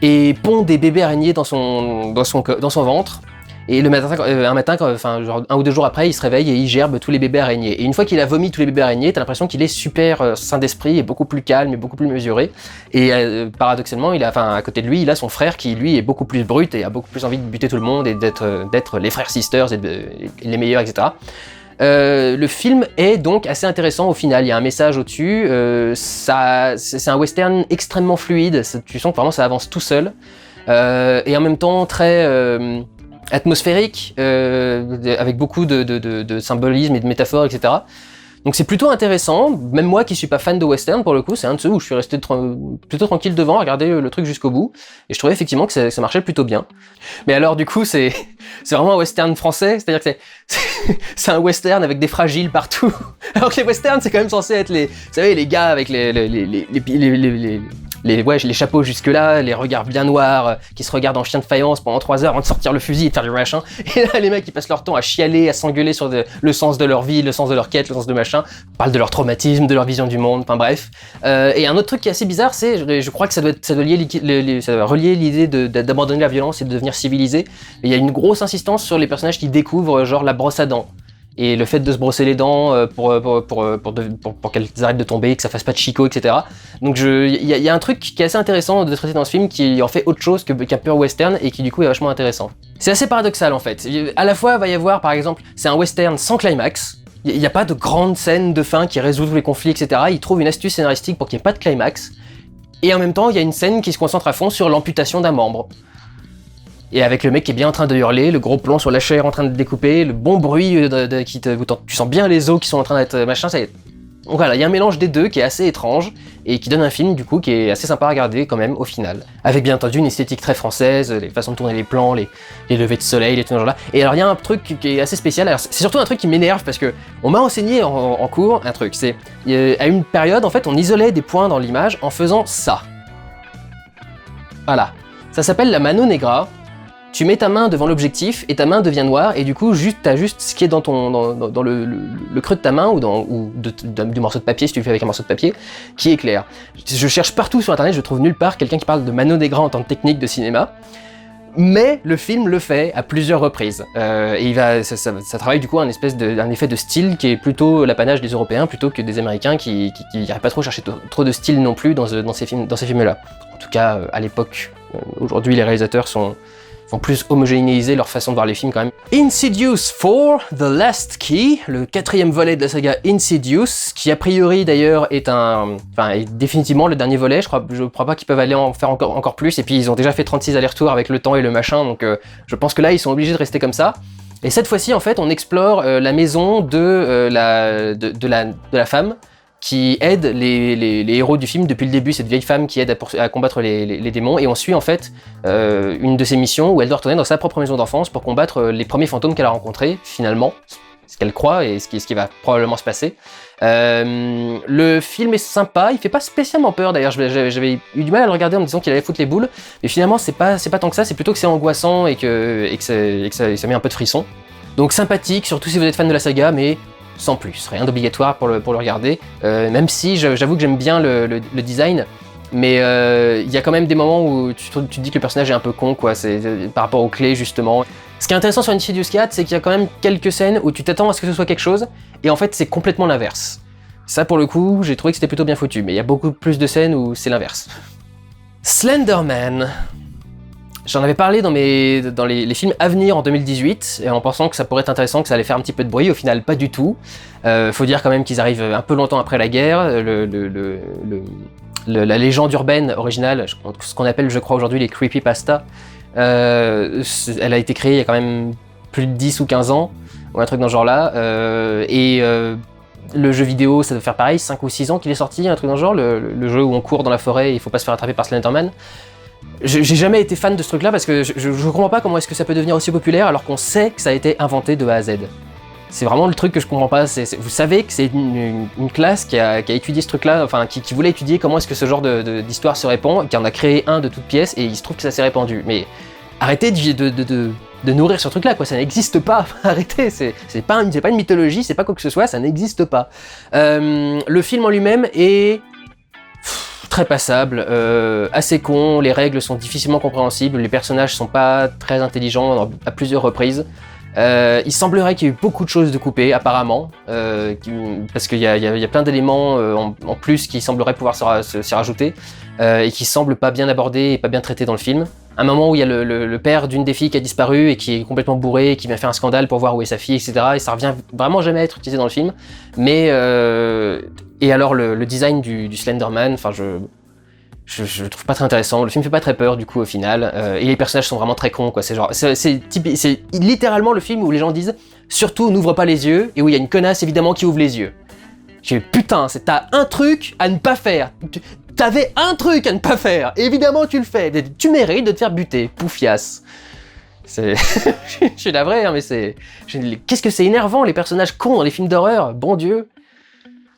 et pond des bébés araignées dans son ventre. Et un matin, genre 1 ou 2 jours après, il se réveille et il gerbe tous les bébés araignées. Et une fois qu'il a vomi tous les bébés araignées, t'as l'impression qu'il est super sain d'esprit et beaucoup plus calme et beaucoup plus mesuré. Et paradoxalement, à côté de lui, il a son frère qui, lui, est beaucoup plus brut et a beaucoup plus envie de buter tout le monde et d'être les frères sisters et les meilleurs, etc. Le film est donc assez intéressant au final, il y a un message au-dessus, c'est un western extrêmement fluide, tu sens que vraiment ça avance tout seul, et en même temps très atmosphérique, avec beaucoup de symbolisme et de métaphores, etc. Donc c'est plutôt intéressant, même moi qui suis pas fan de western pour le coup, c'est un de ceux où je suis resté plutôt tranquille devant, à regarder le truc jusqu'au bout, et je trouvais effectivement que ça marchait plutôt bien. Mais alors du coup c'est vraiment un western français, c'est-à-dire que c'est un western avec des fragiles partout, alors que les westerns c'est quand même censé être vous savez, les gars avec les chapeaux jusque-là, les regards bien noirs, qui se regardent en chien de faïence pendant 3 heures avant de sortir le fusil et de faire du machin. Et là, les mecs, ils passent leur temps à chialer, à s'engueuler sur le sens de leur vie, le sens de leur quête, le sens de machin. Ils parlent de leur traumatisme, de leur vision du monde, enfin bref. Et un autre truc qui est assez bizarre, c'est, je crois que ça doit relier l'idée d'abandonner la violence et de devenir civilisé. Et il y a une grosse insistance sur les personnages qui découvrent, genre, la brosse à dents. Et le fait de se brosser les dents pour qu'elles arrêtent de tomber, que ça fasse pas de chicot, etc. Donc il y a un truc qui est assez intéressant de traiter dans ce film qui en fait autre chose qu'un pur western et qui du coup est vachement intéressant. C'est assez paradoxal en fait. À la fois il va y avoir par exemple, c'est un western sans climax, il n'y a pas de grande scène de fin qui résout tous les conflits, etc. Il trouve une astuce scénaristique pour qu'il n'y ait pas de climax. Et en même temps il y a une scène qui se concentre à fond sur l'amputation d'un membre. Et avec le mec qui est bien en train de hurler, le gros plan sur la chair en train de découper, le bon bruit tu sens bien les os qui sont en train d'être machin, donc voilà, il y a un mélange des deux qui est assez étrange et qui donne un film du coup qui est assez sympa à regarder quand même au final. Avec bien entendu une esthétique très française, les façons de tourner les plans, les levées de soleil, les trucs genre là. Et alors il y a un truc qui est assez spécial, alors c'est surtout un truc qui m'énerve parce que on m'a enseigné en cours un truc, c'est à une période en fait on isolait des points dans l'image en faisant ça. Voilà, ça s'appelle la mano negra. Tu mets ta main devant l'objectif et ta main devient noire et du coup t'as juste ce qui est dans le creux de ta main ou du morceau de papier si tu le fais avec un morceau de papier qui est clair. Je cherche partout sur internet, je trouve nulle part quelqu'un qui parle de mano negra en tant que technique de cinéma, mais le film le fait à plusieurs reprises et ça travaille du coup un effet de style qui est plutôt l'apanage des Européens plutôt que des Américains qui n'arrivent pas trop à chercher trop de style non plus dans ces films-là. En tout cas à l'époque, aujourd'hui les réalisateurs vont plus homogénéiser leur façon de voir les films quand même. Insidious 4, The Last Key, le 4e volet de la saga Insidious, qui a priori d'ailleurs est définitivement le dernier volet, je crois pas qu'ils peuvent aller en faire encore plus, et puis ils ont déjà fait 36 allers-retours avec le temps et le machin, donc je pense que là ils sont obligés de rester comme ça. Et cette fois-ci en fait on explore la maison de la femme, qui aide les héros du film depuis le début, cette vieille femme qui aide à combattre les démons, et on suit en fait une de ses missions où elle doit retourner dans sa propre maison d'enfance pour combattre les premiers fantômes qu'elle a rencontrés, finalement, ce qu'elle croit et ce qui va probablement se passer. Le film est sympa, il fait pas spécialement peur d'ailleurs, j'avais eu du mal à le regarder en me disant qu'il allait foutre les boules, mais finalement c'est pas tant que ça, c'est plutôt que c'est angoissant et que ça met un peu de frisson. Donc sympathique, surtout si vous êtes fan de la saga, mais sans plus, rien d'obligatoire pour le regarder, même si j'avoue que j'aime bien le design, mais il y a quand même des moments où tu te dis que le personnage est un peu con, quoi, c'est par rapport aux clés justement. Ce qui est intéressant sur Insidious 4, c'est qu'il y a quand même quelques scènes où tu t'attends à ce que ce soit quelque chose, et en fait c'est complètement l'inverse. Ça pour le coup, j'ai trouvé que c'était plutôt bien foutu, mais il y a beaucoup plus de scènes où c'est l'inverse. Slenderman. J'en avais parlé dans les films à venir en 2018, et en pensant que ça pourrait être intéressant, que ça allait faire un petit peu de bruit. Au final, pas du tout. Faut dire quand même qu'ils arrivent un peu longtemps après la guerre. La légende urbaine originale, ce qu'on appelle, je crois, aujourd'hui les creepypasta, elle a été créée il y a quand même plus de 10 ou 15 ans, ou un truc dans ce genre-là. Le jeu vidéo, ça doit faire pareil, 5 ou 6 ans qu'il est sorti, un truc dans ce genre, le jeu où on court dans la forêt et il faut pas se faire attraper par Slenderman. J'ai jamais été fan de ce truc-là parce que je comprends pas comment est-ce que ça peut devenir aussi populaire alors qu'on sait que ça a été inventé de A à Z. C'est vraiment le truc que je comprends pas. Vous savez que c'est une classe qui a étudié ce truc-là, enfin qui voulait étudier comment est-ce que ce genre d'histoire se répand, qui en a créé un de toutes pièces et il se trouve que ça s'est répandu. Mais arrêtez de nourrir ce truc-là, quoi. Ça n'existe pas. Arrêtez. C'est pas une mythologie, c'est pas quoi que ce soit, ça n'existe pas. Le film en lui-même est très passable, assez con, les règles sont difficilement compréhensibles, les personnages sont pas très intelligents à plusieurs reprises. Il semblerait qu'il y ait eu beaucoup de choses de coupées, apparemment, parce qu'il y a plein d'éléments en plus qui sembleraient pouvoir s'y rajouter, et qui semblent pas bien abordés et pas bien traités dans le film. Un moment où il y a le père d'une des filles qui a disparu et qui est complètement bourré, et qui vient faire un scandale pour voir où est sa fille, etc. Et ça revient vraiment jamais à être utilisé dans le film. Mais et alors le design du Slenderman, enfin je le trouve pas très intéressant. Le film fait pas très peur du coup au final. Et les personnages sont vraiment très cons, quoi. C'est littéralement le film où les gens disent surtout n'ouvre pas les yeux, et où il y a une connasse évidemment qui ouvre les yeux. Putain, t'as un truc à ne pas faire. T'avais un truc à ne pas faire, évidemment tu le fais, tu mérites de te faire buter, poufias. Je suis navré, hein, mais qu'est-ce que c'est énervant, les personnages cons dans les films d'horreur, bon Dieu.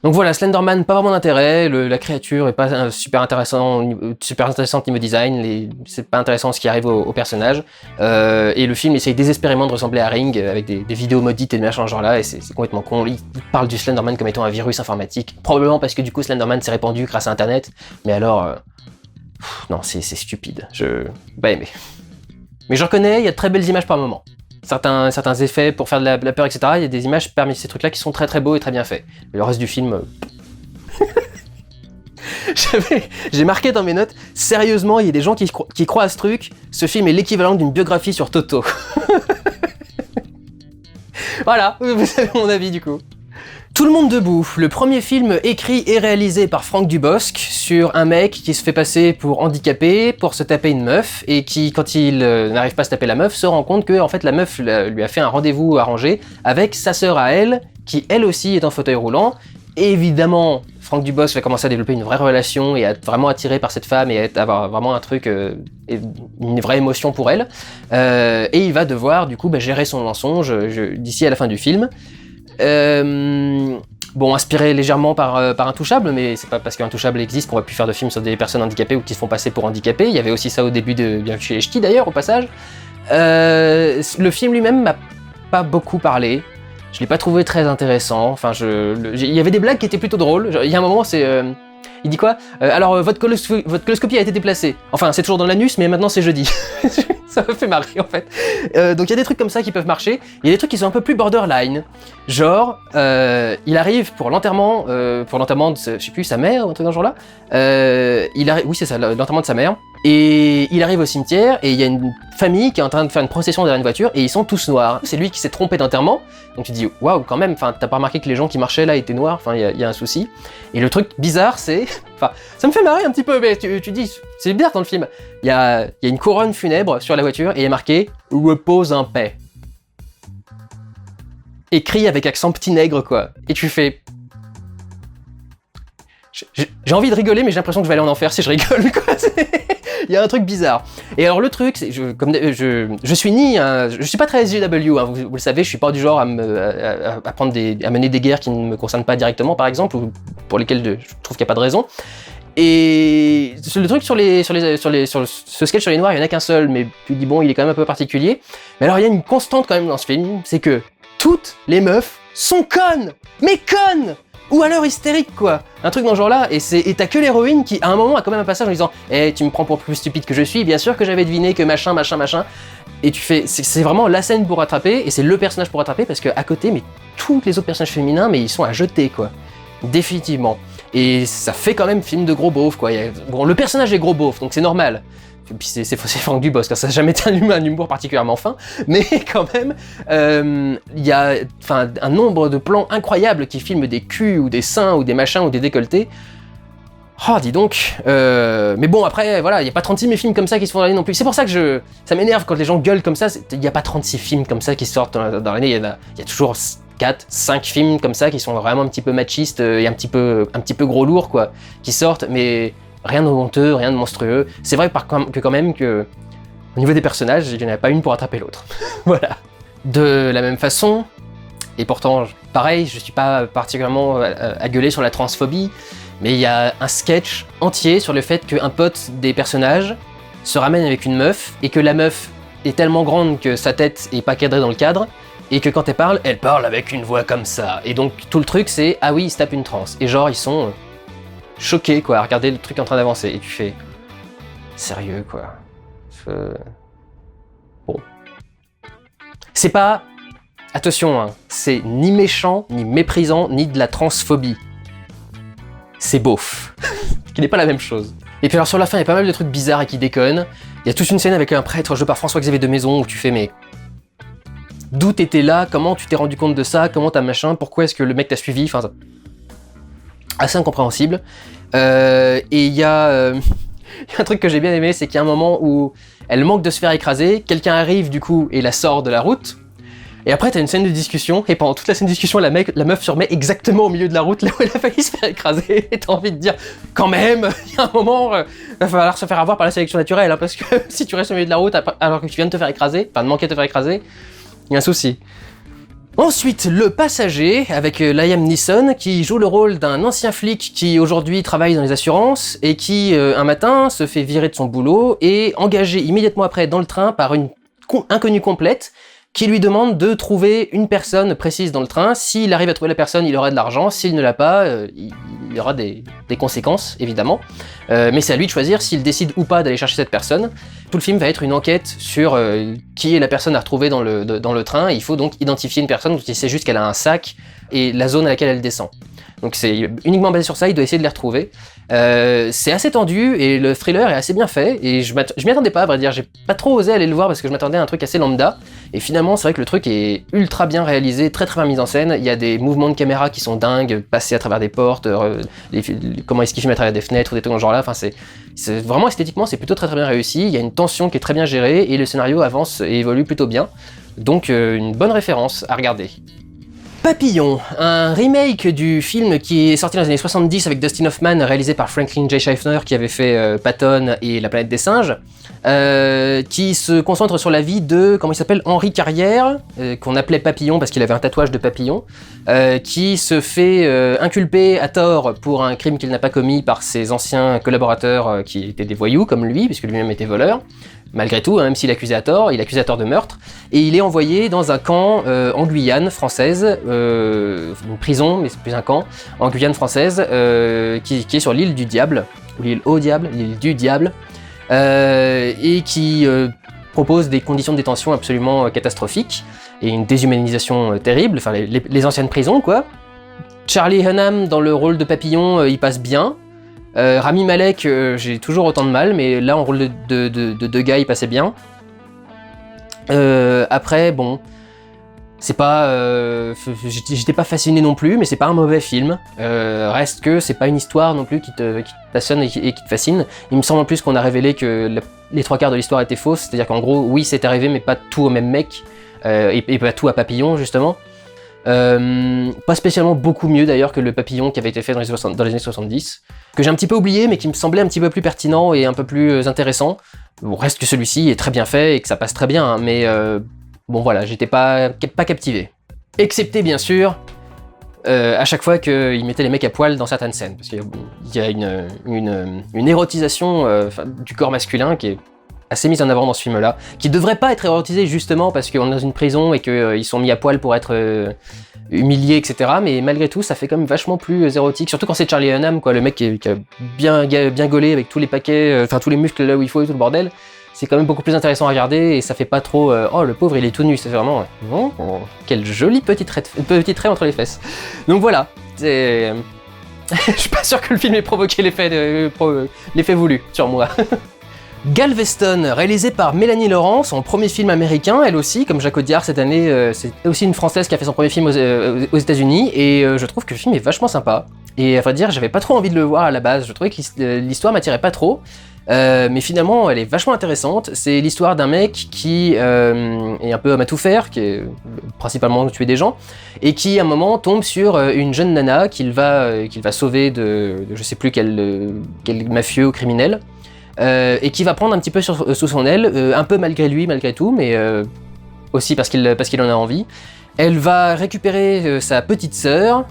Donc voilà, Slenderman, pas vraiment d'intérêt, la créature est pas super intéressante niveau design, c'est pas intéressant ce qui arrive au personnage, et le film essaye désespérément de ressembler à Ring, avec des vidéos maudites et des machins genre là, et c'est complètement con. Il parle du Slenderman comme étant un virus informatique, probablement parce que du coup Slenderman s'est répandu grâce à Internet, mais alors... non, c'est stupide, pas aimé. Mais je reconnais, il y a de très belles images par moment. Certains effets pour faire de la peur, etc. Il y a des images parmi ces trucs-là qui sont très très beaux et très bien faits. Mais le reste du film... J'ai marqué dans mes notes, sérieusement, il y a des gens qui croient à ce truc, ce film est l'équivalent d'une biographie sur Toto. Voilà, vous savez mon avis du coup. Tout le monde debout, le premier film écrit et réalisé par Franck Dubosc sur un mec qui se fait passer pour handicapé pour se taper une meuf et qui, quand il n'arrive pas à se taper la meuf, se rend compte que en fait la meuf lui a fait un rendez-vous arrangé avec sa sœur à elle, qui elle aussi est en fauteuil roulant. Et évidemment, Franck Dubosc va commencer à développer une vraie relation et à être vraiment attiré par cette femme et à avoir vraiment un truc, une vraie émotion pour elle. Et il va devoir du coup gérer son mensonge d'ici à la fin du film. Bon, inspiré légèrement par Intouchable, mais c'est pas parce qu'Intouchable existe qu'on va plus faire de films sur des personnes handicapées ou qui se font passer pour handicapés. Il y avait aussi ça au début de Bienvenue chez les Ch'tis d'ailleurs, au passage. Le film lui-même m'a pas beaucoup parlé. Je l'ai pas trouvé très intéressant. Enfin, il y avait des blagues qui étaient plutôt drôles. Il y a un moment, il dit quoi alors, votre coloscopie a été déplacée. Enfin, c'est toujours dans l'anus, mais maintenant c'est jeudi. Ça me fait marrer en fait. Donc il y a des trucs comme ça qui peuvent marcher. Il y a des trucs qui sont un peu plus borderline. Genre, il arrive pour l'enterrement de, je sais plus, sa mère ou un truc dans ce genre-là. Oui, c'est ça, l'enterrement de sa mère. Et il arrive au cimetière et il y a une famille qui est en train de faire une procession derrière une voiture et ils sont tous noirs. C'est lui qui s'est trompé d'enterrement. Donc tu te dis, waouh, quand même, t'as pas remarqué que les gens qui marchaient là étaient noirs, il y a un souci. Et le truc bizarre, c'est... ça me fait marrer un petit peu, mais tu dis, c'est bizarre dans le film. Il y a une couronne funèbre sur la voiture et il est marqué « Repose en paix ». Écrit avec accent petit nègre, quoi. Et tu fais... J'ai envie de rigoler, mais j'ai l'impression que je vais aller en enfer si je rigole, quoi. Il y a un truc bizarre. Et alors le truc, c'est je suis ni je suis pas très SJW, hein, vous le savez, je suis pas du genre à mener des guerres qui ne me concernent pas directement, par exemple, ou pour lesquelles je trouve qu'il n'y a pas de raison. Et le truc sur ce sketch sur les noirs, il y en a qu'un seul, mais tu te dis bon, il est quand même un peu particulier. Mais alors il y a une constante quand même dans ce film, c'est que toutes les meufs sont connes, mais connes. Ou alors hystérique, quoi. Un truc dans ce genre-là, et t'as que l'héroïne qui, à un moment, a quand même un passage en disant « Eh, tu me prends pour plus stupide que je suis, bien sûr que j'avais deviné que machin. » Et tu fais... C'est vraiment la scène pour rattraper, et c'est le personnage pour rattraper, parce qu'à côté, mais tous les autres personnages féminins, mais ils sont à jeter, quoi. Définitivement. Et ça fait quand même film de gros beauf, quoi. Bon, le personnage est gros beauf, donc c'est normal. puis c'est Franck Dubosc, ça n'a jamais été un humour particulièrement fin, mais quand même, il y a un nombre de plans incroyables qui filment des culs ou des seins ou des machins ou des décolletés. Oh, dis donc. Mais bon, après, voilà, il n'y a pas 36 000 films comme ça qui se font dans l'année non plus. C'est pour ça que ça m'énerve quand les gens gueulent comme ça. Il n'y a pas 36 films comme ça qui sortent dans l'année. Il y a toujours 4, 5 films comme ça qui sont vraiment un petit peu machistes et un petit peu gros lourds, quoi, qui sortent, mais rien de honteux, rien de monstrueux. C'est vrai que quand même, au niveau des personnages, il n'y en a pas une pour attraper l'autre. Voilà. De la même façon, et pourtant, pareil, je suis pas particulièrement à gueuler sur la transphobie, mais il y a un sketch entier sur le fait qu'un pote des personnages se ramène avec une meuf, et que la meuf est tellement grande que sa tête est pas cadrée dans le cadre, et que quand elle parle avec une voix comme ça. Et donc tout le truc c'est, ah oui, il se tape une transe. Et genre ils sont choqués quoi, à regarder le truc en train d'avancer. Et tu fais, sérieux quoi. Bon. C'est pas, attention hein, c'est ni méchant, ni méprisant, ni de la transphobie. C'est beauf. Ce qui n'est pas la même chose. Et puis alors sur la fin, il y a pas mal de trucs bizarres et qui déconnent. Il y a toute une scène avec un prêtre joué par François-Xavier de Maison où tu fais mais... D'où t'étais là, comment tu t'es rendu compte de ça, comment t'as machin, pourquoi est-ce que le mec t'a suivi, enfin... Assez incompréhensible. Et il y a un truc que j'ai bien aimé, c'est qu'il y a un moment où elle manque de se faire écraser, quelqu'un arrive du coup et la sort de la route, et après t'as une scène de discussion, et pendant toute la scène de discussion, la meuf se remet exactement au milieu de la route, là où elle a failli se faire écraser, et t'as envie de dire, quand même, il y a un moment, va falloir se faire avoir par la sélection naturelle, hein, parce que si tu restes au milieu de la route alors que tu viens de te faire écraser, enfin de manquer de te faire écraser, il y a un souci. Ensuite, Le Passager, avec Liam Neeson, qui joue le rôle d'un ancien flic qui aujourd'hui travaille dans les assurances, et qui, un matin, se fait virer de son boulot, et engagé immédiatement après dans le train par une inconnue complète, qui lui demande de trouver une personne précise dans le train. S'il arrive à trouver la personne, il aura de l'argent. S'il ne l'a pas, il y aura des conséquences, évidemment. Mais c'est à lui de choisir s'il décide ou pas d'aller chercher cette personne. Tout le film va être une enquête sur qui est la personne à retrouver dans le train. Il faut donc identifier une personne dont il sait juste qu'elle a un sac et la zone à laquelle elle descend. Donc c'est uniquement basé sur ça, il doit essayer de les retrouver. C'est assez tendu et le thriller est assez bien fait, et je m'y attendais pas à vrai dire, j'ai pas trop osé aller le voir parce que je m'attendais à un truc assez lambda, et finalement c'est vrai que le truc est ultra bien réalisé, très très bien mis en scène, il y a des mouvements de caméra qui sont dingues, passer à travers des portes, comment est-ce qu'il filme à travers des fenêtres ou des trucs dans ce genre là, enfin c'est vraiment esthétiquement c'est plutôt très très bien réussi, il y a une tension qui est très bien gérée et le scénario avance et évolue plutôt bien, donc une bonne référence à regarder. Papillon, un remake du film qui est sorti dans les années 70 avec Dustin Hoffman, réalisé par Franklin J. Schaffner qui avait fait Patton et La planète des singes, qui se concentre sur la vie de, comment il s'appelle, Henri Carrière, qu'on appelait Papillon parce qu'il avait un tatouage de papillon, qui se fait inculper à tort pour un crime qu'il n'a pas commis par ses anciens collaborateurs qui étaient des voyous comme lui, puisque lui-même était voleur. Malgré tout, hein, même s'il est accusé à tort de meurtre, et il est envoyé dans un camp en Guyane française, une prison, mais c'est plus un camp, en Guyane française, qui est sur l'île du Diable, ou l'île au Diable, l'île du Diable, et qui propose des conditions de détention absolument catastrophiques, et une déshumanisation terrible, enfin les anciennes prisons quoi. Charlie Hunnam dans le rôle de Papillon, il passe bien. Rami Malek, j'ai toujours autant de mal, mais là en rôle de gars, il passait bien. Après, bon, c'est pas, j'étais pas fasciné non plus, mais c'est pas un mauvais film. Reste que c'est pas une histoire non plus qui te passionne et qui te fascine. Il me semble en plus qu'on a révélé que les 3/4 de l'histoire étaient fausses, c'est-à-dire qu'en gros, oui, c'est arrivé, mais pas tout au même mec, et pas tout à Papillon justement. Pas spécialement beaucoup mieux d'ailleurs que le Papillon qui avait été fait dans les années 70, que j'ai un petit peu oublié mais qui me semblait un petit peu plus pertinent et un peu plus intéressant. Bon, reste que celui-ci est très bien fait et que ça passe très bien, hein, mais bon voilà, j'étais pas captivé. Excepté bien sûr, à chaque fois qu'il mettait les mecs à poil dans certaines scènes, parce qu'il y a une érotisation du corps masculin qui est assez mise en avant dans ce film-là, qui devrait pas être érotisé justement parce qu'on est dans une prison et qu'ils sont mis à poil pour être humiliés, etc. Mais malgré tout, ça fait quand même vachement plus érotique, surtout quand c'est Charlie Hunnam, quoi, le mec qui a bien gaulé avec tous les paquets, enfin tous les muscles là où il faut et tout le bordel. C'est quand même beaucoup plus intéressant à regarder et ça fait pas trop oh le pauvre il est tout nu, c'est vraiment quel joli petit trait entre les fesses. Donc voilà, c'est je suis pas sûr que le film ait provoqué l'effet voulu sur moi. Galveston, réalisé par Mélanie Laurent, son premier film américain, elle aussi, comme Jacques Audiard cette année, c'est aussi une Française qui a fait son premier film aux États-Unis, et je trouve que le film est vachement sympa. Et à vrai dire, j'avais pas trop envie de le voir à la base, je trouvais que l'histoire m'attirait pas trop, mais finalement elle est vachement intéressante. C'est l'histoire d'un mec qui est un peu homme à tout faire, qui est principalement tuer des gens, et qui à un moment tombe sur une jeune nana qu'il va sauver de je sais plus quel mafieux ou criminel. Et qui va prendre un petit peu sous son aile, un peu malgré lui, malgré tout, mais aussi parce qu'il en a envie. Elle va récupérer sa petite sœur,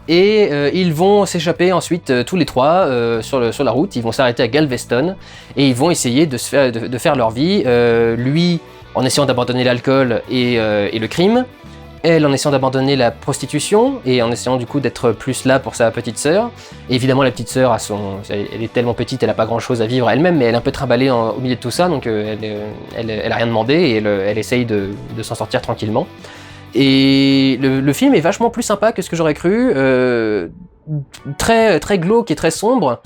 et ils vont s'échapper ensuite tous les trois sur la route. Ils vont s'arrêter à Galveston et ils vont essayer de faire leur vie. Lui en essayant d'abandonner l'alcool et le crime. Elle en essayant d'abandonner la prostitution et en essayant du coup d'être plus là pour sa petite sœur. Et évidemment la petite sœur, elle est tellement petite, elle a pas grand chose à vivre elle-même, mais elle est un peu trimballée au milieu de tout ça, donc elle a rien demandé et elle essaye de s'en sortir tranquillement. Et le film est vachement plus sympa que ce que j'aurais cru, très, très glauque et très sombre,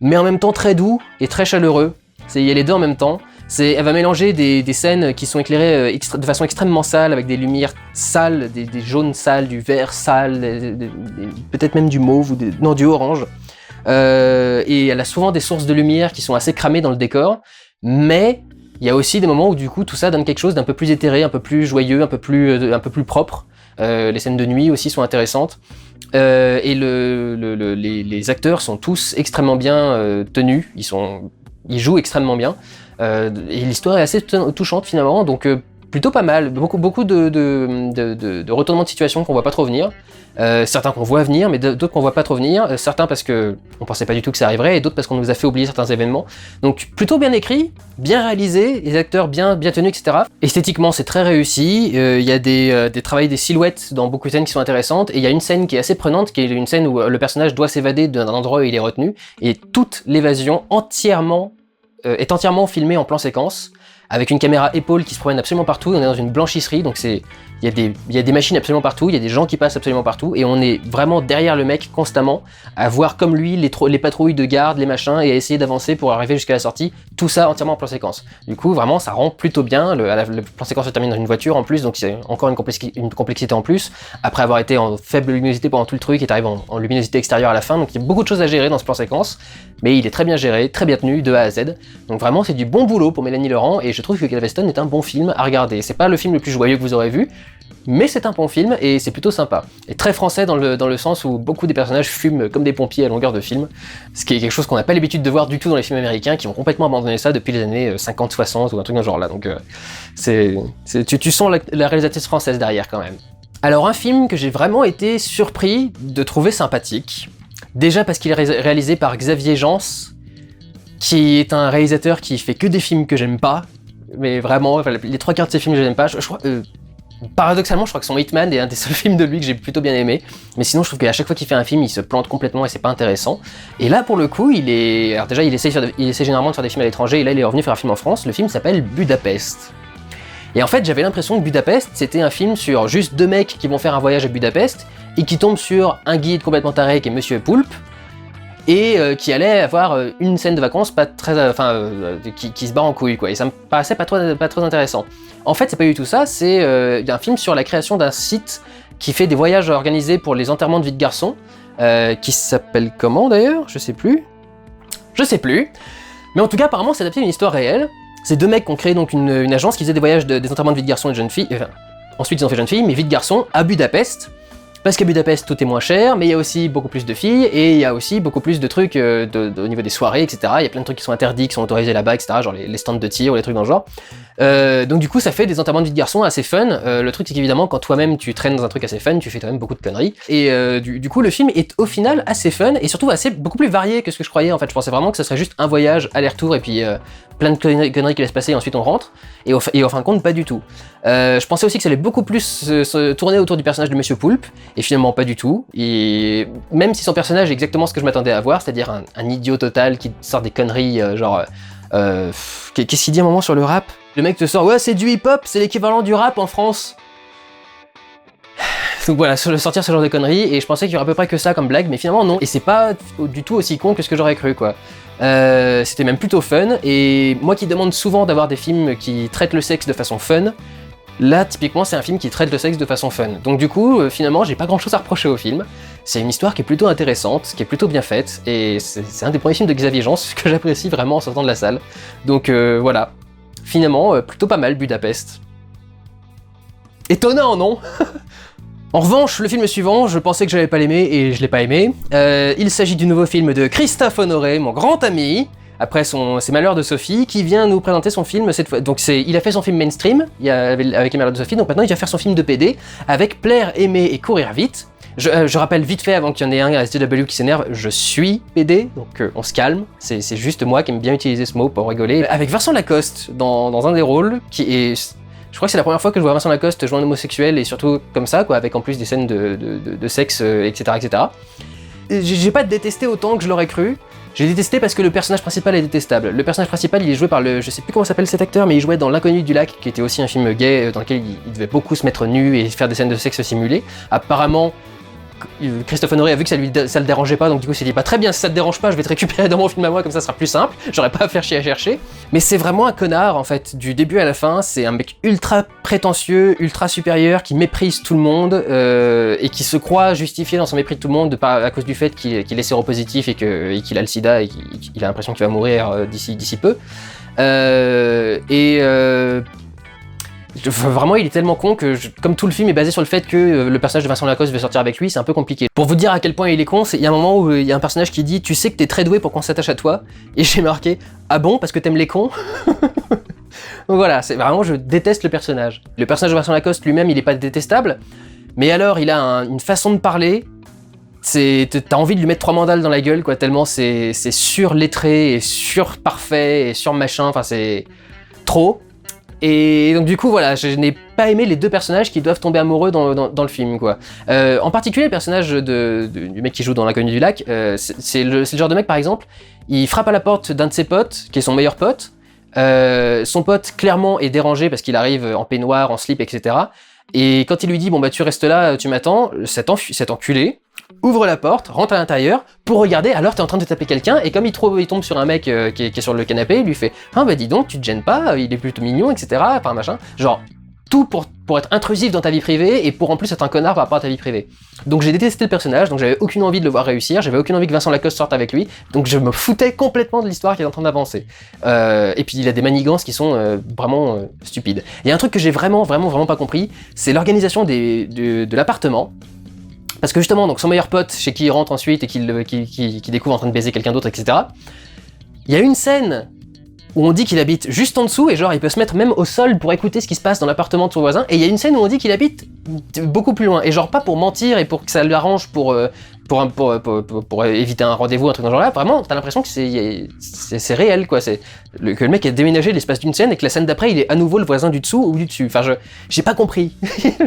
mais en même temps très doux et très chaleureux. Il y a les deux en même temps. Elle va mélanger des scènes qui sont éclairées de façon extrêmement sale, avec des lumières sales, des jaunes sales, du vert sale, peut-être même du mauve, du orange. Et elle a souvent des sources de lumière qui sont assez cramées dans le décor, mais il y a aussi des moments où du coup tout ça donne quelque chose d'un peu plus éthéré, un peu plus joyeux, un peu plus propre. Les scènes de nuit aussi sont intéressantes. Et les acteurs sont tous extrêmement bien tenus, ils jouent extrêmement bien. Et l'histoire est assez touchante finalement, donc plutôt pas mal. Beaucoup de retournements de situation qu'on voit pas trop venir. Certains qu'on voit venir, mais d'autres qu'on voit pas trop venir. Certains parce que on pensait pas du tout que ça arriverait, et d'autres parce qu'on nous a fait oublier certains événements. Donc plutôt bien écrit, bien réalisé, les acteurs bien tenus, etc. Esthétiquement, c'est très réussi. Il y a des travails des silhouettes dans beaucoup de scènes qui sont intéressantes, et il y a une scène qui est assez prenante, qui est une scène où le personnage doit s'évader d'un endroit où il est retenu, et toute l'évasion est entièrement filmée en plan séquence, avec une caméra épaule qui se promène absolument partout. On est dans une blanchisserie, donc il y a des machines absolument partout, il y a des gens qui passent absolument partout, et on est vraiment derrière le mec constamment, à voir comme lui les patrouilles de garde, les machins, et à essayer d'avancer pour arriver jusqu'à la sortie, tout ça entièrement en plan séquence. Du coup, vraiment, ça rend plutôt bien. Le plan séquence se termine dans une voiture en plus, donc c'est encore une complexité en plus, après avoir été en faible luminosité pendant tout le truc, et t'arrives en luminosité extérieure à la fin, donc il y a beaucoup de choses à gérer dans ce plan séquence, mais il est très bien géré, très bien tenu, de A à Z. Donc vraiment, c'est du bon boulot pour Mélanie Laurent, et je trouve que Galveston est un bon film à regarder. C'est pas le film le plus joyeux que vous aurez vu, mais c'est un bon film et c'est plutôt sympa. Et très français dans le sens où beaucoup des personnages fument comme des pompiers à longueur de film, ce qui est quelque chose qu'on n'a pas l'habitude de voir du tout dans les films américains, qui ont complètement abandonné ça depuis les années 50-60 ou un truc dans ce genre là. Donc tu sens la réalisatrice française derrière quand même. Alors un film que j'ai vraiment été surpris de trouver sympathique, déjà parce qu'il est réalisé par Xavier Jans, qui est un réalisateur qui fait que des films que j'aime pas, mais vraiment, les 3/4 de ses films je n'aime pas. Je crois, paradoxalement, je crois que son Hitman est un des seuls films de lui que j'ai plutôt bien aimé, mais sinon je trouve qu'à chaque fois qu'il fait un film, il se plante complètement et c'est pas intéressant. Et là, pour le coup, alors déjà, il essaie généralement de faire des films à l'étranger, et là, il est revenu faire un film en France. Le film s'appelle Budapest. Et en fait, j'avais l'impression que Budapest, c'était un film sur juste deux mecs qui vont faire un voyage à Budapest, et qui tombent sur un guide complètement taré qui est Monsieur Poulpe, et qui allait avoir une scène de vacances pas très, qui se barre en couille, quoi. Et ça me paraissait pas très intéressant. En fait, c'est pas du tout ça. C'est un film sur la création d'un site qui fait des voyages organisés pour les enterrements de vie de garçons, qui s'appelle comment d'ailleurs ? Je sais plus. Mais en tout cas, apparemment, c'est adapté d'une histoire réelle. Ces deux mecs ont créé donc une agence qui faisait des voyages des enterrements de vie de garçons et de jeunes filles. Ensuite, ils ont fait jeunes filles, mais vie de garçons à Budapest. Parce qu'à Budapest, tout est moins cher, mais il y a aussi beaucoup plus de filles, et il y a aussi beaucoup plus de trucs au niveau des soirées, etc. Il y a plein de trucs qui sont interdits, qui sont autorisés là-bas, etc. Genre les stands de tir ou les trucs dans le genre. Donc du coup, ça fait des enterrements de vie de garçons assez fun. Le truc, c'est qu'évidemment, quand toi-même tu traînes dans un truc assez fun, tu fais quand même beaucoup de conneries. Et du coup, le film est au final assez fun, et surtout beaucoup plus varié que ce que je croyais. En fait, je pensais vraiment que ce serait juste un voyage, aller-retour, et puis plein de conneries qui laissent passer, et ensuite on rentre. Et en fin de compte, pas du tout. Je pensais aussi que ça allait beaucoup plus se tourner autour du personnage de Monsieur Poulpe, et finalement pas du tout. Et même si son personnage est exactement ce que je m'attendais à voir, c'est-à-dire un idiot total qui sort des conneries, qu'est-ce qu'il dit à un moment sur le rap ? Le mec te sort, ouais, c'est du hip-hop, c'est l'équivalent du rap en France. Donc voilà, sortir ce genre de conneries, et je pensais qu'il y aurait à peu près que ça comme blague, mais finalement non. Et c'est pas du tout aussi con que ce que j'aurais cru, quoi. C'était même plutôt fun, et moi qui demande souvent d'avoir des films qui traitent le sexe de façon fun, là typiquement c'est un film qui traite le sexe de façon fun. Donc du coup, finalement j'ai pas grand chose à reprocher au film. C'est une histoire qui est plutôt intéressante, qui est plutôt bien faite, et c'est un des premiers films de Xavier Jean que j'apprécie vraiment en sortant de la salle. Donc voilà, finalement plutôt pas mal Budapest. Étonnant, non? En revanche, le film suivant, je pensais que j'allais pas l'aimer et je l'ai pas aimé. Il s'agit du nouveau film de Christophe Honoré, mon grand ami, après ses Malheurs de Sophie, qui vient nous présenter son film cette fois. Donc il a fait son film mainstream avec les Malheurs de Sophie, donc maintenant il va faire son film de PD avec Plaire, Aimer et Courir Vite. Je rappelle vite fait, avant qu'il y en ait un à STW qui s'énerve, je suis PD, donc on se calme, c'est juste moi qui aime bien utiliser ce mot pour rigoler. Avec Vincent Lacoste dans un des rôles, qui est... Je crois que c'est la première fois que je vois Vincent Lacoste jouer un homosexuel, et surtout comme ça, quoi, avec en plus des scènes de sexe, etc. etc. J'ai pas détesté autant que je l'aurais cru. J'ai détesté parce que le personnage principal est détestable. Le personnage principal, il est joué par je sais plus comment s'appelle cet acteur, mais il jouait dans L'Inconnu du Lac, qui était aussi un film gay, dans lequel il devait beaucoup se mettre nu et faire des scènes de sexe simulées. Apparemment, Christophe Honoré a vu que ça le dérangeait pas, donc du coup il s'est dit très bien, si ça te dérange pas, je vais te récupérer dans mon film à moi, comme ça sera plus simple, j'aurais pas à faire chier à chercher. Mais c'est vraiment un connard en fait, du début à la fin, c'est un mec ultra prétentieux, ultra supérieur, qui méprise tout le monde, et qui se croit justifié dans son mépris de tout le monde à cause du fait qu'il est séropositif et qu'il a le sida et qu'il a l'impression qu'il va mourir d'ici peu. Vraiment, il est tellement con que, comme tout le film est basé sur le fait que le personnage de Vincent Lacoste veut sortir avec lui, c'est un peu compliqué. Pour vous dire à quel point il est con, il y a un moment où il y a un personnage qui dit « Tu sais que t'es très doué pour qu'on s'attache à toi ?» Et j'ai marqué « Ah bon, parce que t'aimes les cons ?» Donc voilà, c'est vraiment, je déteste le personnage. Le personnage de Vincent Lacoste lui-même, il est pas détestable, mais alors il a une façon de parler, t'as envie de lui mettre 3 mandales dans la gueule, quoi, tellement c'est surlettré et surparfait et surmachin, enfin c'est trop. Et donc du coup voilà, je n'ai pas aimé les deux personnages qui doivent tomber amoureux dans le film, quoi. En particulier le personnage du mec qui joue dans L'Inconnu du Lac, c'est le genre de mec par exemple, il frappe à la porte d'un de ses potes, qui est son meilleur pote, son pote clairement est dérangé parce qu'il arrive en peignoir, en slip, etc. Et quand il lui dit bon bah tu restes là, tu m'attends, cet enculé ouvre la porte, rentre à l'intérieur pour regarder, alors t'es en train de taper quelqu'un, et comme il tombe sur un mec qui est sur le canapé, il lui fait ah bah dis donc, tu te gênes pas, il est plutôt mignon, etc. Enfin machin, genre tout pour être intrusif dans ta vie privée et pour en plus être un connard par rapport à ta vie privée. Donc j'ai détesté le personnage, donc j'avais aucune envie de le voir réussir, j'avais aucune envie que Vincent Lacoste sorte avec lui, donc je me foutais complètement de l'histoire qui est en train d'avancer. Et puis il a des manigances qui sont vraiment stupides. Il y a un truc que j'ai vraiment pas compris, c'est l'organisation de l'appartement. Parce que justement, donc son meilleur pote, chez qui il rentre ensuite et qu'il découvre en train de baiser quelqu'un d'autre, etc. Il y a une scène où on dit qu'il habite juste en dessous, et genre il peut se mettre même au sol pour écouter ce qui se passe dans l'appartement de son voisin, et il y a une scène où on dit qu'il habite beaucoup plus loin, et genre pas pour mentir et pour que ça lui arrange pour éviter un rendez-vous, un truc dans ce genre-là, vraiment t'as l'impression que c'est réel, quoi, que le mec a déménagé l'espace d'une scène et que la scène d'après il est à nouveau le voisin du dessous ou du dessus, enfin j'ai pas compris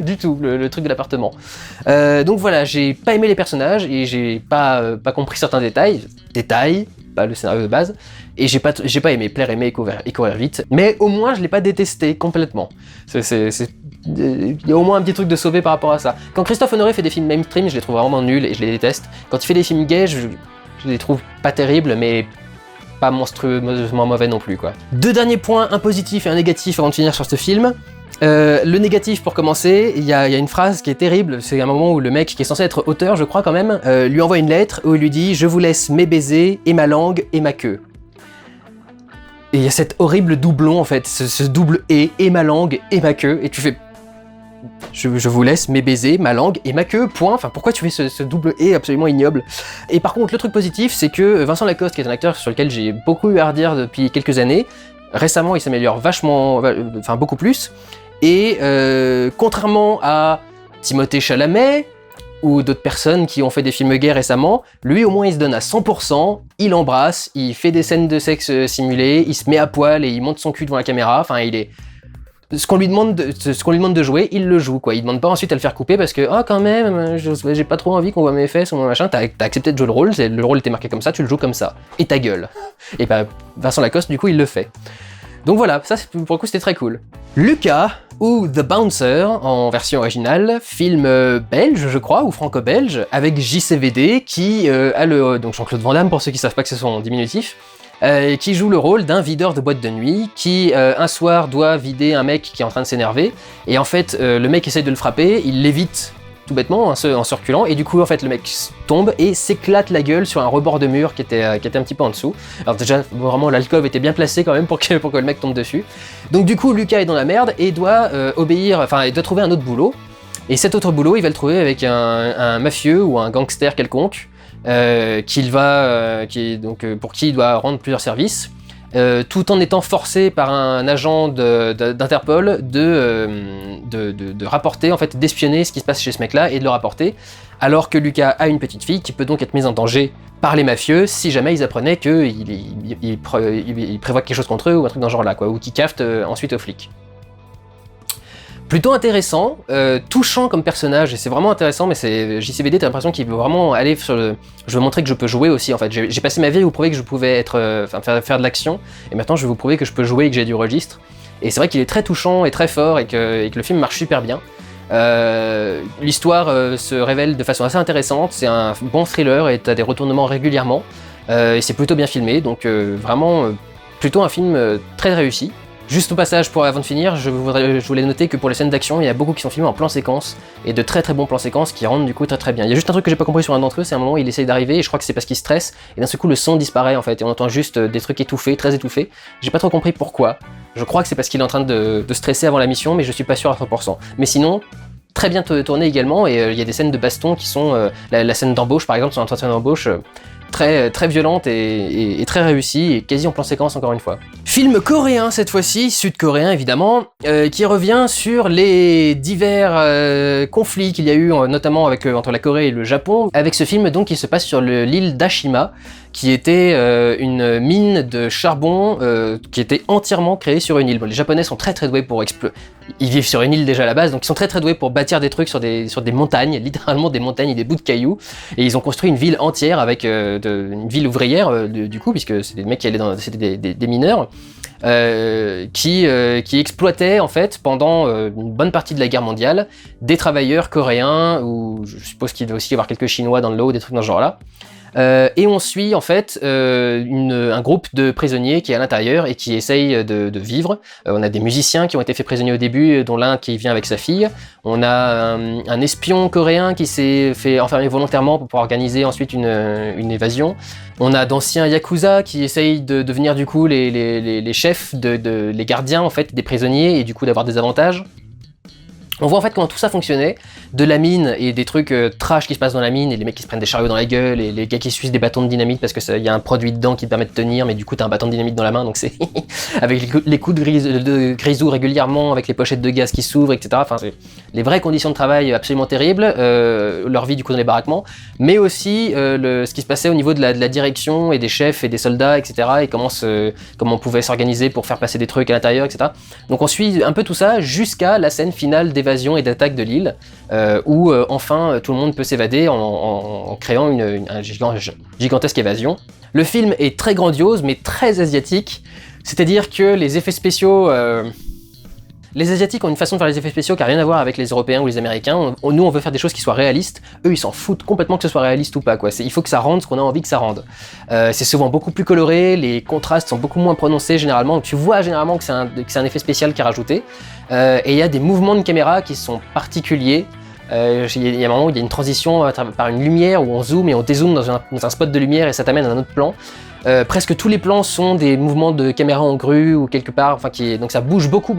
du tout le truc de l'appartement. Donc voilà, j'ai pas aimé les personnages et j'ai pas compris certains détails, pas le scénario de base, et j'ai pas aimé Plaire, Aimer et Courir Vite, mais au moins je l'ai pas détesté complètement. Il y a au moins un petit truc de sauvé par rapport à ça. Quand Christophe Honoré fait des films mainstream, je les trouve vraiment nuls et je les déteste. Quand il fait des films gays, je les trouve pas terribles, mais pas monstrueusement mauvais non plus, quoi. 2 derniers points, un positif et un négatif avant de finir sur ce film. Le négatif pour commencer, il y a une phrase qui est terrible, c'est un moment où le mec qui est censé être auteur, je crois quand même, lui envoie une lettre où il lui dit « Je vous laisse mes baisers et ma langue et ma queue ». Et il y a cet horrible doublon en fait, ce double « et ma langue et ma queue », et tu fais « Je vous laisse mes baisers, ma langue et ma queue, point ». Enfin, pourquoi tu fais ce double « et » absolument ignoble? Et par contre, le truc positif, c'est que Vincent Lacoste, qui est un acteur sur lequel j'ai beaucoup eu à redire depuis quelques années, récemment il s'améliore beaucoup plus. Et contrairement à Timothée Chalamet ou d'autres personnes qui ont fait des films gays récemment, lui au moins il se donne à 100%, il embrasse, il fait des scènes de sexe simulées, il se met à poil et il monte son cul devant la caméra, enfin ce qu'on lui demande de jouer, il le joue, quoi. Il demande pas ensuite à le faire couper parce que quand même, j'ai pas trop envie qu'on voit mes fesses ou machin, t'as accepté de jouer le rôle était marqué comme ça, tu le joues comme ça, et ta gueule. Et bah Vincent Lacoste du coup il le fait. Donc voilà, ça pour le coup c'était très cool. Lucas, ou The Bouncer en version originale, film belge je crois, ou franco-belge, avec JCVD qui a donc Jean-Claude Van Damme pour ceux qui savent pas que c'est son diminutif, qui joue le rôle d'un videur de boîte de nuit qui un soir doit vider un mec qui est en train de s'énerver, et en fait le mec essaye de le frapper, il l'évite tout bêtement en se reculant, et du coup en fait le mec tombe et s'éclate la gueule sur un rebord de mur qui était un petit peu en dessous. Alors déjà vraiment l'alcôve était bien placée quand même pour que le mec tombe dessus. Donc du coup Lucas est dans la merde et doit il doit trouver un autre boulot, et cet autre boulot il va le trouver avec un mafieux ou un gangster quelconque pour qui il doit rendre plusieurs services. Tout en étant forcé par un agent d'Interpol de rapporter, en fait, d'espionner ce qui se passe chez ce mec-là et de le rapporter, alors que Lucas a une petite fille qui peut donc être mise en danger par les mafieux si jamais ils apprenaient qu'il prévoit quelque chose contre eux ou un truc dans ce genre-là, quoi, ou qu'ils caftent ensuite aux flics. Plutôt intéressant, touchant comme personnage, et c'est vraiment intéressant, mais c'est JCVD, t'as l'impression qu'il veut vraiment aller sur le... Je veux montrer que je peux jouer aussi, en fait. J'ai passé ma vie à vous prouver que je pouvais faire de l'action, et maintenant je vais vous prouver que je peux jouer et que j'ai du registre. Et c'est vrai qu'il est très touchant et très fort, et que le film marche super bien. L'histoire se révèle de façon assez intéressante, c'est un bon thriller, et t'as des retournements régulièrement, et c'est plutôt bien filmé, donc vraiment plutôt un film très réussi. Juste au passage, avant de finir, je voulais noter que pour les scènes d'action, il y a beaucoup qui sont filmés en plan séquence, et de très très bons plans séquences qui rendent du coup très très bien. Il y a juste un truc que j'ai pas compris sur un d'entre eux, c'est un moment où il essaye d'arriver, et je crois que c'est parce qu'il stresse, et d'un seul coup le son disparaît en fait, et on entend juste des trucs étouffés, très étouffés. J'ai pas trop compris pourquoi. Je crois que c'est parce qu'il est en train de stresser avant la mission, mais je suis pas sûr à 100%. Mais sinon, très bien tourné également, et il y a des scènes de baston qui sont... la scène d'embauche par exemple, sur l'entretien d'embauche... très, très violente et très réussie, et quasi en plan séquence encore une fois. Film coréen cette fois-ci, sud-coréen évidemment, qui revient sur les divers conflits qu'il y a eu notamment entre la Corée et le Japon, avec ce film donc qui se passe sur l'île d'Ashima, qui était une mine de charbon qui était entièrement créée sur une île. Bon, les Japonais sont très très doués pour ils vivent sur une île déjà à la base, donc ils sont très très doués pour bâtir des trucs sur des montagnes, littéralement des montagnes et des bouts de cailloux, et ils ont construit une ville entière avec une ville ouvrière du coup, puisque c'était des mecs qui allaient c'était des mineurs, qui exploitaient en fait pendant une bonne partie de la guerre mondiale des travailleurs coréens, ou je suppose qu'il doit aussi y avoir quelques chinois dans le lot, des trucs dans ce genre là. Et on suit en fait un groupe de prisonniers qui est à l'intérieur et qui essaye de vivre. On a des musiciens qui ont été faits prisonniers au début, dont l'un qui vient avec sa fille. On a un espion coréen qui s'est fait enfermer volontairement pour pouvoir organiser ensuite une évasion. On a d'anciens yakuza qui essayent de devenir du coup les chefs, les gardiens en fait des prisonniers, et du coup d'avoir des avantages. On voit en fait comment tout ça fonctionnait, de la mine et des trucs trash qui se passent dans la mine, et les mecs qui se prennent des chariots dans la gueule, et les gars qui sucent des bâtons de dynamite parce que y a un produit dedans qui te permet de tenir, mais du coup t'as un bâton de dynamite dans la main, donc c'est avec les coups de grisou régulièrement, avec les pochettes de gaz qui s'ouvrent, etc. Enfin, c'est les vraies conditions de travail absolument terribles, leur vie du coup dans les baraquements, mais aussi ce qui se passait au niveau de la direction et des chefs et des soldats, etc. Et comment on pouvait s'organiser pour faire passer des trucs à l'intérieur, etc. Donc on suit un peu tout ça jusqu'à la scène finale d'évasion et d'attaque de l'île, où enfin tout le monde peut s'évader en créant une gigantesque évasion. Le film est très grandiose mais très asiatique, c'est-à-dire que les effets spéciaux... Les Asiatiques ont une façon de faire les effets spéciaux qui n'a rien à voir avec les Européens ou les Américains. Nous, on veut faire des choses qui soient réalistes. Eux, ils s'en foutent complètement que ce soit réaliste ou pas, quoi. Il faut que ça rende ce qu'on a envie que ça rende. C'est souvent beaucoup plus coloré, les contrastes sont beaucoup moins prononcés généralement. Donc tu vois généralement que c'est un effet spécial qui est rajouté. Et il y a des mouvements de caméra qui sont particuliers. Il y a un moment où il y a une transition par une lumière où on zoome et on dézoome dans un spot de lumière et ça t'amène à un autre plan. Presque tous les plans sont des mouvements de caméra en grue ou quelque part, donc ça bouge beaucoup.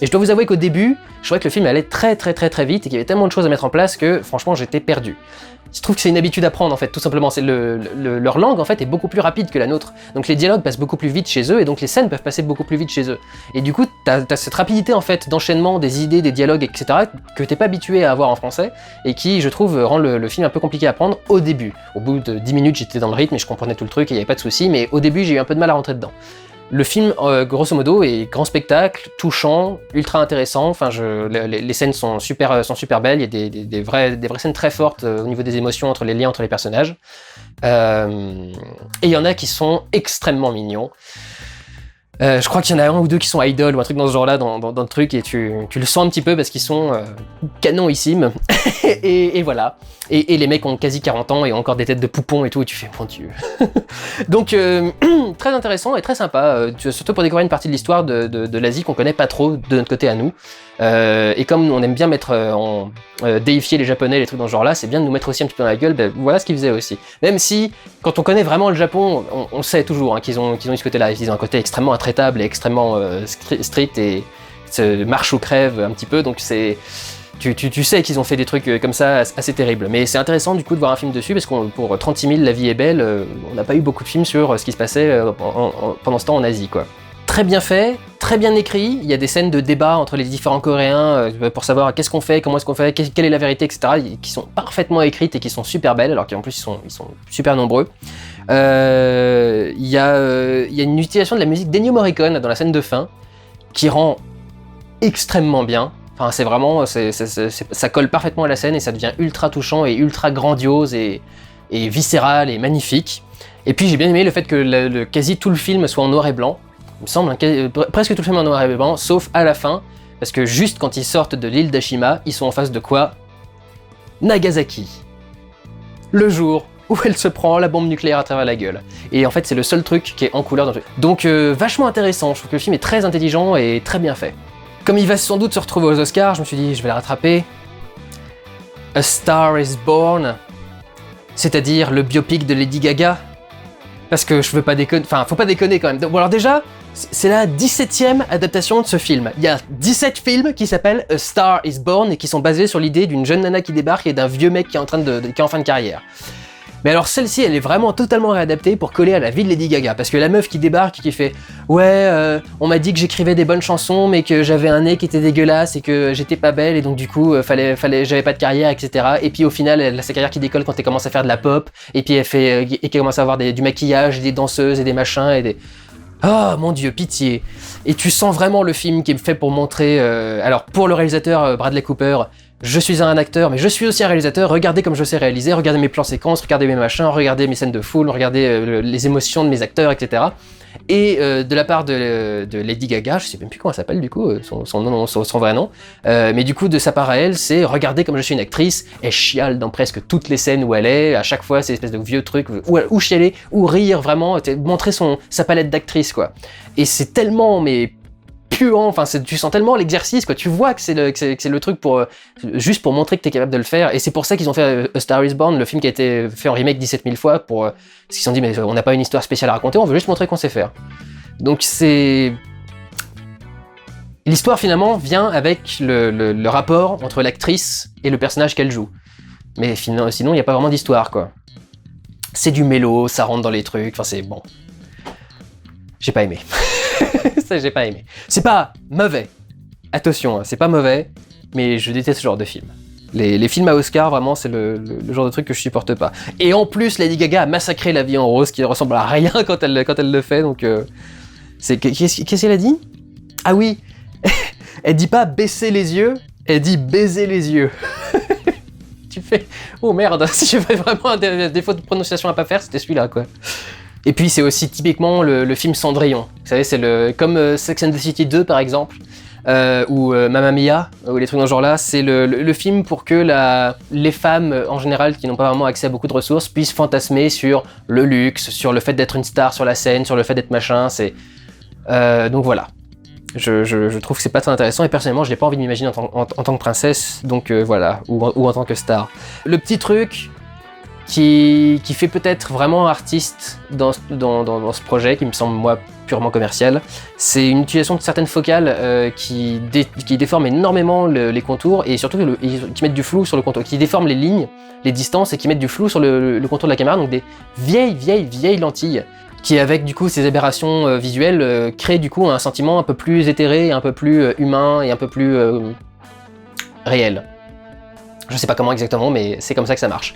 Et je dois vous avouer qu'au début, je trouvais que le film allait très vite et qu'il y avait tellement de choses à mettre en place que franchement j'étais perdu. Je trouve que c'est une habitude à prendre en fait, tout simplement. C'est leur langue en fait est beaucoup plus rapide que la nôtre. Donc les dialogues passent beaucoup plus vite chez eux et donc les scènes peuvent passer beaucoup plus vite chez eux. Et du coup, t'as cette rapidité en fait d'enchaînement des idées, des dialogues, etc. que t'es pas habitué à avoir en français et qui, je trouve, rend le film un peu compliqué à prendre au début. Au bout de 10 minutes, j'étais dans le rythme et je comprenais tout le truc et il y avait pas de souci, mais au début, j'ai eu un peu de mal à rentrer dedans. Le film, grosso modo, est grand spectacle, touchant, ultra intéressant. Enfin, les scènes sont super belles. Il y a des vraies scènes très fortes au niveau des émotions, entre les liens entre les personnages. Et il y en a qui sont extrêmement mignons. Je crois qu'il y en a un ou deux qui sont idoles ou un truc dans ce genre-là dans le truc, et tu le sens un petit peu parce qu'ils sont canonissimes. et voilà. Et les mecs ont quasi 40 ans et ont encore des têtes de poupons et tout, et tu fais mon Dieu. Donc très intéressant et très sympa, surtout pour découvrir une partie de l'histoire de l'Asie qu'on connaît pas trop de notre côté à nous. Et comme on aime bien déifier les Japonais, les trucs dans ce genre-là, c'est bien de nous mettre aussi un petit peu dans la gueule, ben, voilà ce qu'ils faisaient aussi. Même si, quand on connaît vraiment le Japon, on sait toujours qu'ils ont eu ce côté-là. Ils ont un côté extrêmement intraitable et extrêmement strict et marche ou crève un petit peu, donc c'est... Tu sais qu'ils ont fait des trucs comme ça assez terribles. Mais c'est intéressant du coup de voir un film dessus, parce que pour 36 000, La vie est belle, on n'a pas eu beaucoup de films sur ce qui se passait pendant ce temps en Asie, quoi. Très bien fait, très bien écrit, il y a des scènes de débat entre les différents Coréens pour savoir qu'est-ce qu'on fait, comment est-ce qu'on fait, quelle est la vérité, etc., qui sont parfaitement écrites et qui sont super belles, alors qu'en plus ils sont super nombreux. Il y a une utilisation de la musique d'Ennio Morricone dans la scène de fin, qui rend extrêmement bien. Enfin, c'est vraiment, ça colle parfaitement à la scène et ça devient ultra touchant et ultra grandiose et viscéral et magnifique. Et puis j'ai bien aimé le fait que quasi tout le film soit en noir et blanc. Il me semble, presque tout le film en noir et blanc, sauf à la fin, parce que juste quand ils sortent de l'île d'Ashima, ils sont en face de quoi? Nagasaki. Le jour où elle se prend la bombe nucléaire à travers la gueule. Et en fait, c'est le seul truc qui est en couleur dans le truc. Donc vachement intéressant, je trouve que le film est très intelligent et très bien fait. Comme il va sans doute se retrouver aux Oscars, je me suis dit, je vais la rattraper. A Star is Born, c'est-à-dire le biopic de Lady Gaga. Parce que je veux pas déconner, enfin, faut pas déconner quand même. Bon, alors déjà, c'est la 17e adaptation de ce film. Il y a 17 films qui s'appellent A Star is Born et qui sont basés sur l'idée d'une jeune nana qui débarque et d'un vieux mec qui est en fin de carrière. Mais alors celle-ci, elle est vraiment totalement réadaptée pour coller à la vie de Lady Gaga, parce que la meuf qui débarque, qui fait « Ouais, on m'a dit que j'écrivais des bonnes chansons, mais que j'avais un nez qui était dégueulasse et que j'étais pas belle, et donc du coup, j'avais pas de carrière, etc. » Et puis au final, elle a sa carrière qui décolle quand elle commence à faire de la pop, et puis et qu'elle commence à avoir du maquillage, des danseuses et des machins, et des... Oh mon Dieu, pitié. Et tu sens vraiment le film qui est fait pour montrer... alors pour le réalisateur Bradley Cooper, je suis un acteur, mais je suis aussi un réalisateur, regardez comme je sais réaliser, regardez mes plans séquences, regardez mes machins, regardez mes scènes de foule, regardez les émotions de mes acteurs, etc. Et de la part de Lady Gaga, je sais même plus comment elle s'appelle du coup, son vrai nom, mais du coup de sa part à elle, c'est regardez comme je suis une actrice, elle chiale dans presque toutes les scènes où elle est, à chaque fois c'est une espèce de vieux truc, ou chialer, ou rire vraiment, montrer sa palette d'actrice quoi. Et c'est tellement, mais puant, enfin tu sens tellement l'exercice quoi, tu vois que c'est le truc pour juste pour montrer que t'es capable de le faire, et c'est pour ça qu'ils ont fait A Star is Born, le film qui a été fait en remake 17 000 fois, parce qu'ils se sont dit mais on n'a pas une histoire spéciale à raconter, on veut juste montrer qu'on sait faire. Donc c'est... L'histoire finalement vient avec le rapport entre l'actrice et le personnage qu'elle joue. Mais sinon il n'y a pas vraiment d'histoire quoi. C'est du mélo, ça rentre dans les trucs, enfin c'est bon. J'ai pas aimé. Ça, j'ai pas aimé. C'est pas mauvais. Attention, c'est pas mauvais, mais je déteste ce genre de film. Les films à Oscar, vraiment, c'est le genre de truc que je supporte pas. Et en plus, Lady Gaga a massacré La vie en rose, qui ressemble à rien quand elle le fait, donc... Qu'est-ce qu'elle a dit? Ah oui. Elle dit pas baisser les yeux, elle dit baiser les yeux. Tu fais... Oh merde, si j'avais vraiment un défaut de prononciation à pas faire, c'était celui-là, quoi. Et puis c'est aussi typiquement le film Cendrillon. Vous savez, c'est comme Sex and the City 2 par exemple, ou Mamma Mia, ou les trucs dans ce genre-là. C'est le film pour que les femmes en général qui n'ont pas vraiment accès à beaucoup de ressources puissent fantasmer sur le luxe, sur le fait d'être une star sur la scène, sur le fait d'être machin. Donc voilà. Je trouve que c'est pas très intéressant et personnellement je n'ai pas envie de m'imaginer en tant que princesse, donc voilà, ou en tant que star. Le petit truc qui fait peut-être vraiment artiste dans ce projet, qui me semble moi purement commercial, c'est une utilisation de certaines focales qui déforment énormément les contours et surtout qui mettent du flou sur le contour, qui déforment les lignes, les distances et qui mettent du flou sur le contour de la caméra, donc des vieilles lentilles qui avec du coup ces aberrations visuelles créent du coup un sentiment un peu plus éthéré, un peu plus humain et un peu plus réel. Je sais pas comment exactement, mais c'est comme ça que ça marche.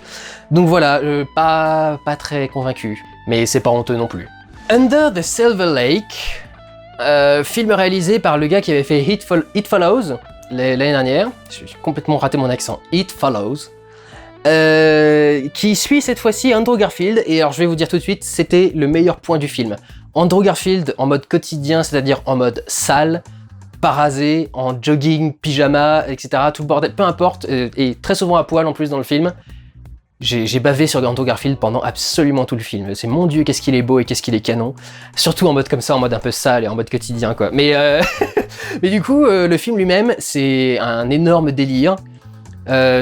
Donc voilà, pas très convaincu, mais c'est pas honteux non plus. Under the Silver Lake, film réalisé par le gars qui avait fait It Follows l'année dernière. J'ai complètement raté mon accent. It Follows. qui suit cette fois-ci Andrew Garfield, et alors je vais vous dire tout de suite, c'était le meilleur point du film. Andrew Garfield en mode quotidien, c'est-à-dire en mode sale, pas rasé, en jogging, pyjama, etc., tout le bordel, peu importe, et très souvent à poil en plus dans le film. J'ai bavé sur Andrew Garfield pendant absolument tout le film. C'est mon Dieu, qu'est-ce qu'il est beau et qu'est-ce qu'il est canon. Surtout en mode comme ça, en mode un peu sale et en mode quotidien, quoi. Mais du coup, le film lui-même, c'est un énorme délire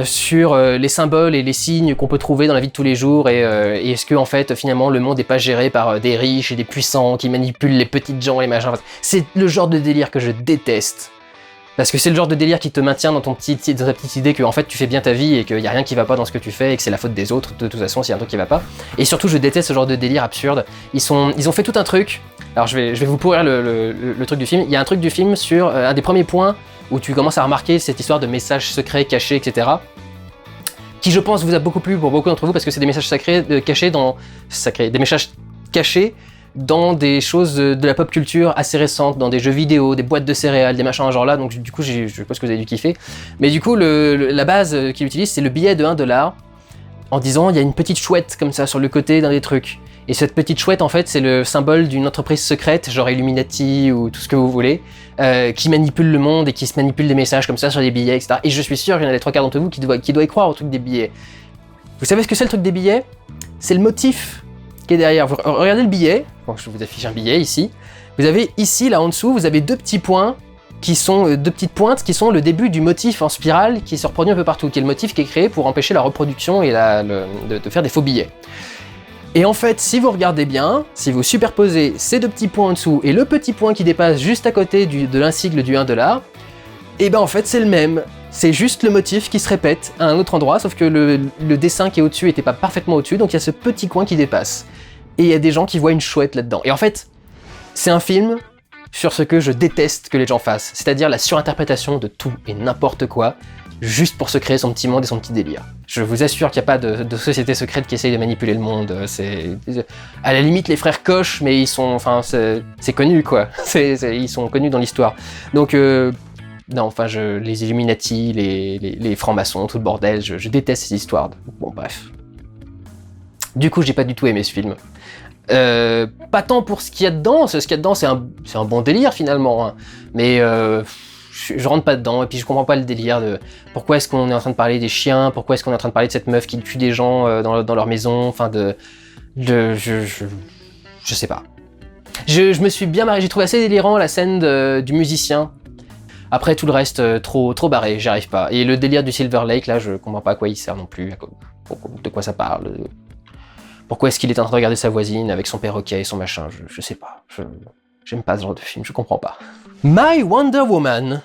sur les symboles et les signes qu'on peut trouver dans la vie de tous les jours et est-ce que en fait finalement le monde n'est pas géré par des riches et des puissants qui manipulent les petites gens et les machins. C'est le genre de délire que je déteste. Parce que c'est le genre de délire qui te maintient dans ta petite idée que en fait tu fais bien ta vie et qu'il n'y a rien qui va pas dans ce que tu fais et que c'est la faute des autres de toute façon s'il y a un truc qui va pas. Et surtout je déteste ce genre de délire absurde. Ils ont fait tout un truc. Alors je vais vous pourrir le truc du film. Il y a un truc du film sur un des premiers points où tu commences à remarquer cette histoire de messages secrets cachés, etc. Qui je pense vous a beaucoup plu pour beaucoup d'entre vous parce que c'est des messages des messages cachés dans des choses de la pop culture assez récentes, dans des jeux vidéo, des boîtes de céréales, des machins genre là, donc du coup je pense que vous avez dû kiffer. Mais du coup la base qu'il utilise c'est le billet de 1 $, en disant il y a une petite chouette comme ça sur le côté d'un des trucs. Et cette petite chouette en fait c'est le symbole d'une entreprise secrète, genre Illuminati ou tout ce que vous voulez, qui manipule le monde et qui se manipule des messages comme ça sur des billets, etc. Et je suis sûr qu'il y en a les 3/4 d'entre vous qui doivent y croire au truc des billets. Vous savez ce que c'est le truc des billets? C'est le motif qui est derrière. Vous regardez le billet, bon, je vous affiche un billet ici. Vous avez ici, là en dessous, vous avez deux petites pointes qui sont le début du motif en spirale qui se reproduit un peu partout, qui est le motif qui est créé pour empêcher la reproduction et de faire des faux billets. Et en fait, si vous regardez bien, si vous superposez ces deux petits points en dessous et le petit point qui dépasse juste à côté de l'insigle du 1 $, et ben en fait c'est le même. C'est juste le motif qui se répète à un autre endroit, sauf que le dessin qui est au-dessus n'était pas parfaitement au-dessus, donc il y a ce petit coin qui dépasse. Et il y a des gens qui voient une chouette là-dedans. Et en fait, c'est un film sur ce que je déteste que les gens fassent, c'est-à-dire la surinterprétation de tout et n'importe quoi, juste pour se créer son petit monde et son petit délire. Je vous assure qu'il n'y a pas de société secrète qui essaye de manipuler le monde. C'est à la limite les frères Koch, mais ils sont, enfin, c'est connu quoi. Ils sont connus dans l'histoire. Donc non, enfin, les Illuminati, les francs-maçons, tout le bordel, je déteste ces histoires. Bon, bref. Du coup, j'ai pas du tout aimé ce film. Pas tant pour ce qu'il y a dedans, ce qu'il y a dedans, c'est un bon délire finalement, hein. Mais je rentre pas dedans, et puis je comprends pas le délire de pourquoi est-ce qu'on est en train de parler des chiens, pourquoi est-ce qu'on est en train de parler de cette meuf qui tue des gens dans leur maison, enfin je sais pas. Je me suis bien marré, j'ai trouvé assez délirant la scène du musicien. Après tout le reste, trop barré, j'y arrive pas. Et le délire du Silver Lake, là, je comprends pas à quoi il sert non plus, de quoi ça parle. Pourquoi est-ce qu'il est en train de regarder sa voisine avec son perroquet et son machin, je sais pas. J'aime pas ce genre de film, je comprends pas. My Wonder Woman,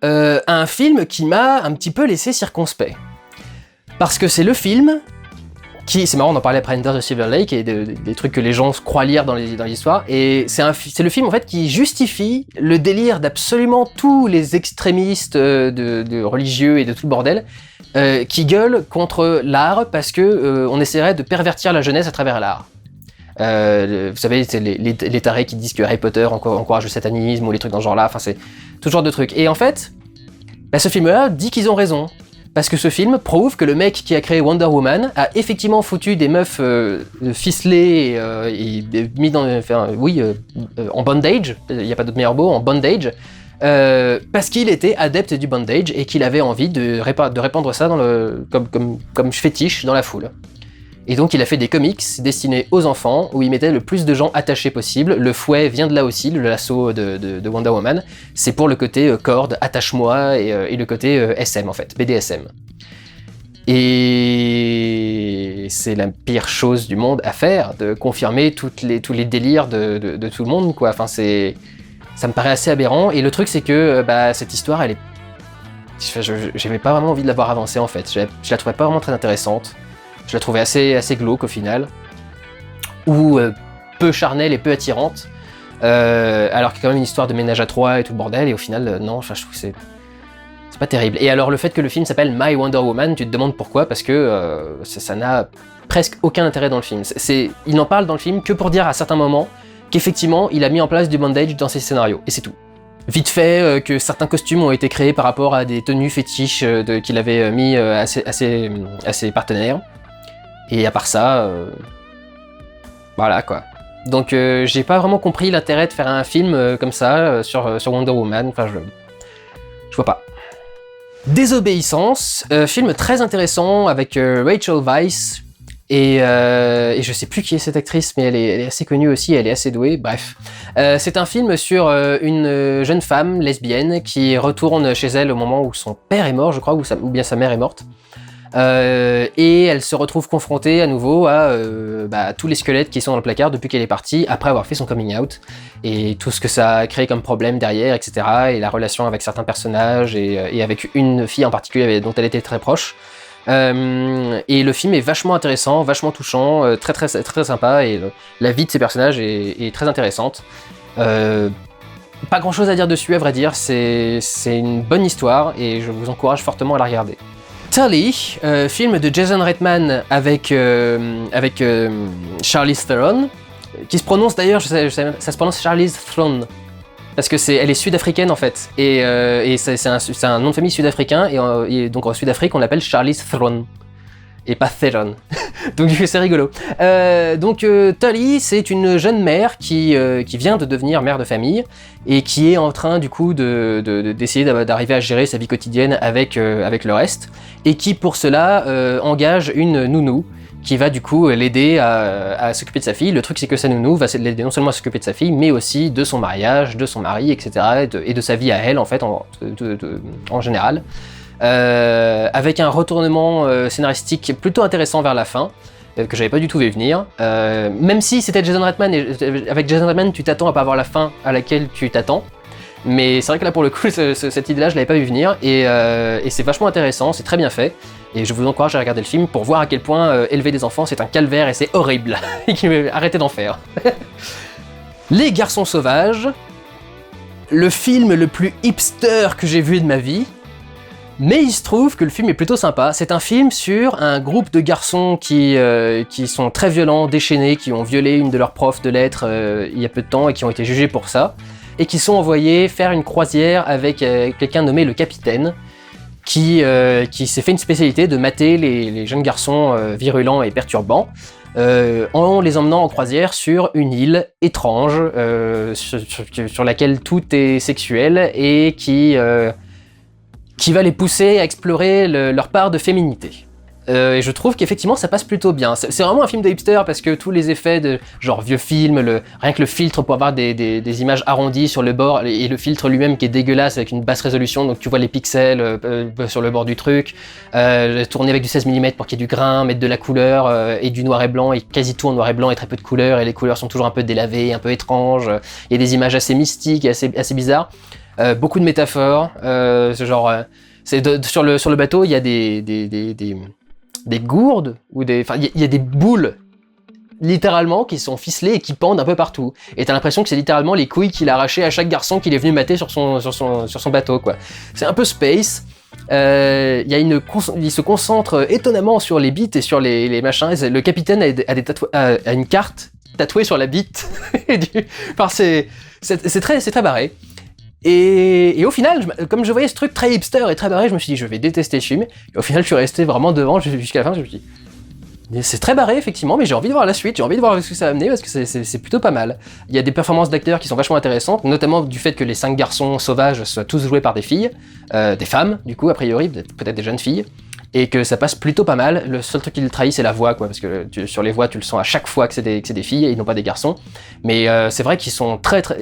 un film qui m'a un petit peu laissé circonspect. Parce que c'est le film qui, c'est marrant, on en parlait après Enter the Silver Lake et des trucs que les gens croient lire dans l'histoire, et c'est le film en fait qui justifie le délire d'absolument tous les extrémistes de religieux et de tout le bordel, qui gueulent contre l'art parce que on essaierait de pervertir la jeunesse à travers l'art. Vous savez, c'est les tarés qui disent que Harry Potter encourage le satanisme ou les trucs dans ce genre-là, enfin c'est tout genre de trucs. Et en fait, ce film-là dit qu'ils ont raison. Parce que ce film prouve que le mec qui a créé Wonder Woman a effectivement foutu des meufs ficelées et mis en bondage, il n'y a pas d'autre meilleur mot, en bondage, parce qu'il était adepte du bondage et qu'il avait envie de répandre ça comme fétiche dans la foule. Et donc il a fait des comics destinés aux enfants où il mettait le plus de gens attachés possible. Le fouet vient de là aussi, le lasso de Wonder Woman. C'est pour le côté corde, attache-moi et le côté SM en fait, BDSM. Et c'est la pire chose du monde à faire, de confirmer tous les délires de tout le monde quoi. Enfin ça me paraît assez aberrant. Et le truc c'est que cette histoire elle est... J'avais pas vraiment envie de la voir avancer en fait. Je la trouvais pas vraiment très intéressante. Je la trouvais assez glauque au final, ou peu charnelle et peu attirante, alors qu'il y a quand même une histoire de ménage à trois et tout le bordel, et au final, non, je trouve que c'est pas terrible. Et alors le fait que le film s'appelle My Wonder Woman, tu te demandes pourquoi, parce que ça n'a presque aucun intérêt dans le film. Il n'en parle dans le film que pour dire à certains moments qu'effectivement, il a mis en place du bondage dans ses scénarios, et c'est tout. vite fait que certains costumes ont été créés par rapport à des tenues fétiches qu'il avait mis à ses partenaires. Et à part ça, voilà quoi. Donc j'ai pas vraiment compris l'intérêt de faire un film comme ça sur Wonder Woman, enfin je vois pas. Désobéissance, film très intéressant avec Rachel Weisz, et je sais plus qui est cette actrice, mais elle est assez connue aussi, elle est assez douée, bref. C'est un film sur une jeune femme lesbienne qui retourne chez elle au moment où son père est mort, je crois, ou bien sa mère est morte. Et elle se retrouve confrontée à nouveau à tous les squelettes qui sont dans le placard depuis qu'elle est partie, après avoir fait son coming out, et tout ce que ça a créé comme problème derrière, etc. Et la relation avec certains personnages, et avec une fille en particulier dont elle était très proche. Et le film est vachement intéressant, vachement touchant, très, très, très sympa, et la vie de ces personnages est très intéressante. Pas grand chose à dire dessus, à vrai dire, c'est une bonne histoire, et je vous encourage fortement à la regarder. Tully, film de Jason Reitman avec Charlize Theron, qui se prononce d'ailleurs, ça se prononce Charlize Theron, parce que elle est sud-africaine en fait, et c'est un nom de famille sud-africain, et donc en Sud-Afrique on l'appelle Charlize Theron, et pas Theron. Donc c'est rigolo. Tully, c'est une jeune mère qui vient de devenir mère de famille et qui est en train du coup d'essayer d'arriver à gérer sa vie quotidienne avec le reste, et qui pour cela engage une nounou qui va du coup l'aider à s'occuper de sa fille. Le truc c'est que sa nounou va l'aider non seulement à s'occuper de sa fille, mais aussi de son mariage, de son mari, etc. et de sa vie à elle en fait en général. Avec un retournement scénaristique plutôt intéressant vers la fin, que j'avais pas du tout vu venir. Même si c'était Jason Reitman, et avec Jason Reitman tu t'attends à pas avoir la fin à laquelle tu t'attends. Mais c'est vrai que là pour le coup cette idée-là je l'avais pas vu venir, et c'est vachement intéressant, c'est très bien fait. Et je vous encourage à regarder le film pour voir à quel point élever des enfants c'est un calvaire et c'est horrible. Arrêtez d'en faire. Les Garçons Sauvages, le film le plus hipster que j'ai vu de ma vie. Mais il se trouve que le film est plutôt sympa. C'est un film sur un groupe de garçons qui sont très violents, déchaînés, qui ont violé une de leurs profs de lettres il y a peu de temps et qui ont été jugés pour ça, et qui sont envoyés faire une croisière avec quelqu'un nommé le capitaine, qui s'est fait une spécialité de mater les jeunes garçons virulents et perturbants, en les emmenant en croisière sur une île étrange, sur laquelle tout est sexuel, et qui va les pousser à explorer leur part de féminité. Et je trouve qu'effectivement ça passe plutôt bien. C'est vraiment un film de hipster parce que tous les effets de genre vieux film, rien que le filtre pour avoir des images arrondies sur le bord, et le filtre lui-même qui est dégueulasse avec une basse résolution, donc tu vois les pixels sur le bord du truc, tourner avec du 16 mm pour qu'il y ait du grain, mettre de la couleur et du noir et blanc, et quasi tout en noir et blanc et très peu de couleurs, et les couleurs sont toujours un peu délavées, un peu étranges, il y a des images assez mystiques et assez bizarres. Beaucoup de métaphores, sur le bateau, il y a des gourdes, il y a des boules, littéralement, qui sont ficelées et qui pendent un peu partout. Et t'as l'impression que c'est littéralement les couilles qu'il a arrachées à chaque garçon qu'il est venu mater sur son bateau, quoi. C'est un peu space. Il se concentre étonnamment sur les bits et sur les machins. Le capitaine a une carte tatouée sur la bite. C'est très barré. Et au final, comme je voyais ce truc très hipster et très barré, je me suis dit je vais détester le film. Et au final, je suis resté vraiment devant jusqu'à la fin. Je me suis dit c'est très barré effectivement, mais j'ai envie de voir la suite, j'ai envie de voir ce que ça va amener parce que c'est plutôt pas mal. Il y a des performances d'acteurs qui sont vachement intéressantes, notamment du fait que les 5 garçons sauvages soient tous joués par des filles, des femmes du coup a priori, peut-être des jeunes filles. Et que ça passe plutôt pas mal. Le seul truc qui le trahit c'est la voix, quoi, parce que sur les voix tu le sens à chaque fois que c'est des filles et non pas des garçons. Mais c'est vrai qu'ils sont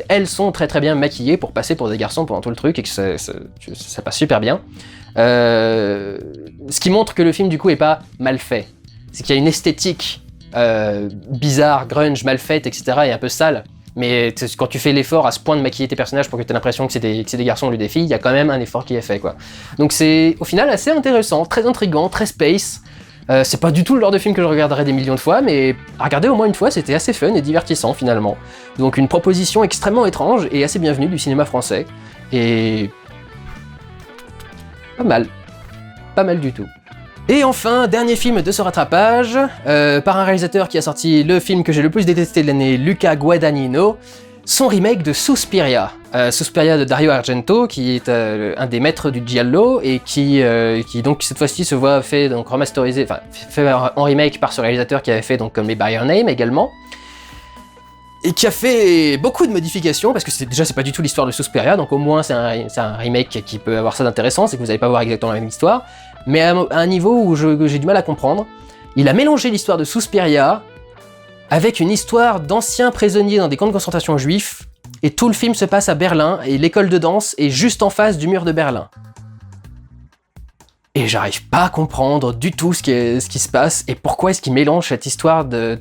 elles sont très bien maquillées pour passer pour des garçons pendant tout le truc, et que ça passe super bien. Ce qui montre que le film du coup est pas mal fait. C'est qu'il y a une esthétique bizarre, grunge, mal faite, etc. et un peu sale. Mais quand tu fais l'effort à ce point de maquiller tes personnages pour que tu aies l'impression que c'est des garçons au lieu des filles, il y a quand même un effort qui est fait, quoi. Donc c'est au final assez intéressant, très intriguant, très space. C'est pas du tout le genre de film que je regarderais des millions de fois, mais à regarder au moins une fois, c'était assez fun et divertissant finalement. Donc une proposition extrêmement étrange et assez bienvenue du cinéma français. Et pas mal du tout. Et enfin, dernier film de ce rattrapage, par un réalisateur qui a sorti le film que j'ai le plus détesté de l'année, Luca Guadagnino, son remake de Suspiria. Suspiria de Dario Argento, qui est un des maîtres du giallo, et qui donc cette fois-ci se voit fait donc remasterisé, enfin fait en remake par ce réalisateur qui avait fait donc comme les By Your Name également, et qui a fait beaucoup de modifications, parce que c'est pas du tout l'histoire de Suspiria, donc au moins c'est un remake qui peut avoir ça d'intéressant, c'est que vous n'allez pas voir exactement la même histoire, mais à un niveau où j'ai du mal à comprendre. Il a mélangé l'histoire de Suspiria avec une histoire d'anciens prisonniers dans des camps de concentration juifs, et tout le film se passe à Berlin, et l'école de danse est juste en face du mur de Berlin. Et j'arrive pas à comprendre du tout ce qui se passe, et pourquoi est-ce qu'il mélange cette histoire de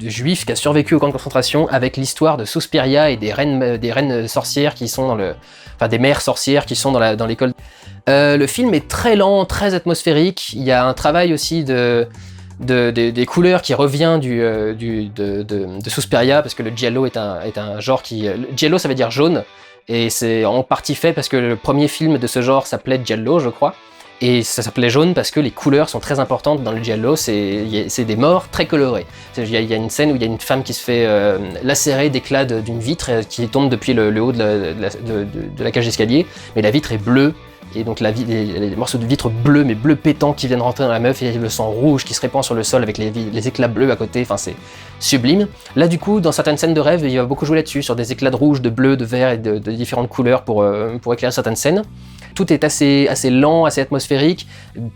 juifs qui a survécu au camp de concentration avec l'histoire de Suspiria et des reines sorcières qui sont des mères sorcières qui sont dans l'école. Le film est très lent, très atmosphérique, il y a un travail aussi des couleurs qui revient de Suspiria, parce que le giallo est un genre qui... Giallo ça veut dire jaune, et c'est en partie fait parce que le premier film de ce genre s'appelait Giallo, je crois, et ça s'appelait jaune parce que les couleurs sont très importantes dans le giallo, c'est des morts très colorées. Il y a une scène où il y a une femme qui se fait lacérer d'éclats d'une vitre qui tombe depuis le haut de la cage d'escalier, mais la vitre est bleue. Et donc les morceaux de vitre bleus, mais bleu pétant, qui viennent rentrer dans la meuf, et le sang rouge qui se répand sur le sol avec les éclats bleus à côté, enfin c'est sublime. Là du coup, dans certaines scènes de rêve, il va beaucoup jouer là-dessus, sur des éclats de rouge, de bleu, de vert et de différentes couleurs pour éclairer certaines scènes. Tout est assez lent, assez atmosphérique,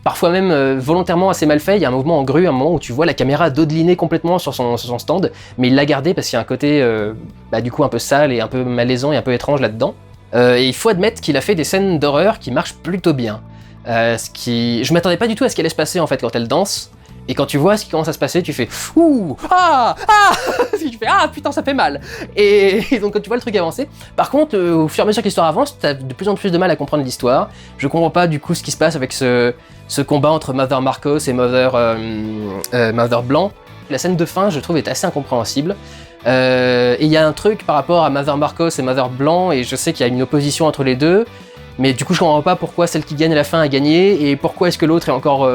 parfois même volontairement assez mal fait. Il y a un mouvement en grue, un moment où tu vois la caméra dodeliner complètement sur son stand, mais il l'a gardé parce qu'il y a un côté du coup un peu sale et un peu malaisant et un peu étrange là-dedans. Et il faut admettre qu'il a fait des scènes d'horreur qui marchent plutôt bien. Je m'attendais pas du tout à ce qu'elle allait se passer en fait quand elle danse. Et quand tu vois ce qui commence à se passer, tu fais ouh, ah, ah, tu fais ah putain ça fait mal. Et donc quand tu vois le truc avancer, par contre au fur et à mesure que l'histoire avance, t'as de plus en plus de mal à comprendre l'histoire. Je comprends pas du coup ce qui se passe avec ce combat entre Mother Marcos et Mother Blanc. La scène de fin, je trouve, est assez incompréhensible. Et il y a un truc par rapport à Mother Marcos et Mother Blanc, et je sais qu'il y a une opposition entre les deux, mais du coup je comprends pas pourquoi celle qui gagne à la fin a gagné, et pourquoi est-ce que l'autre est encore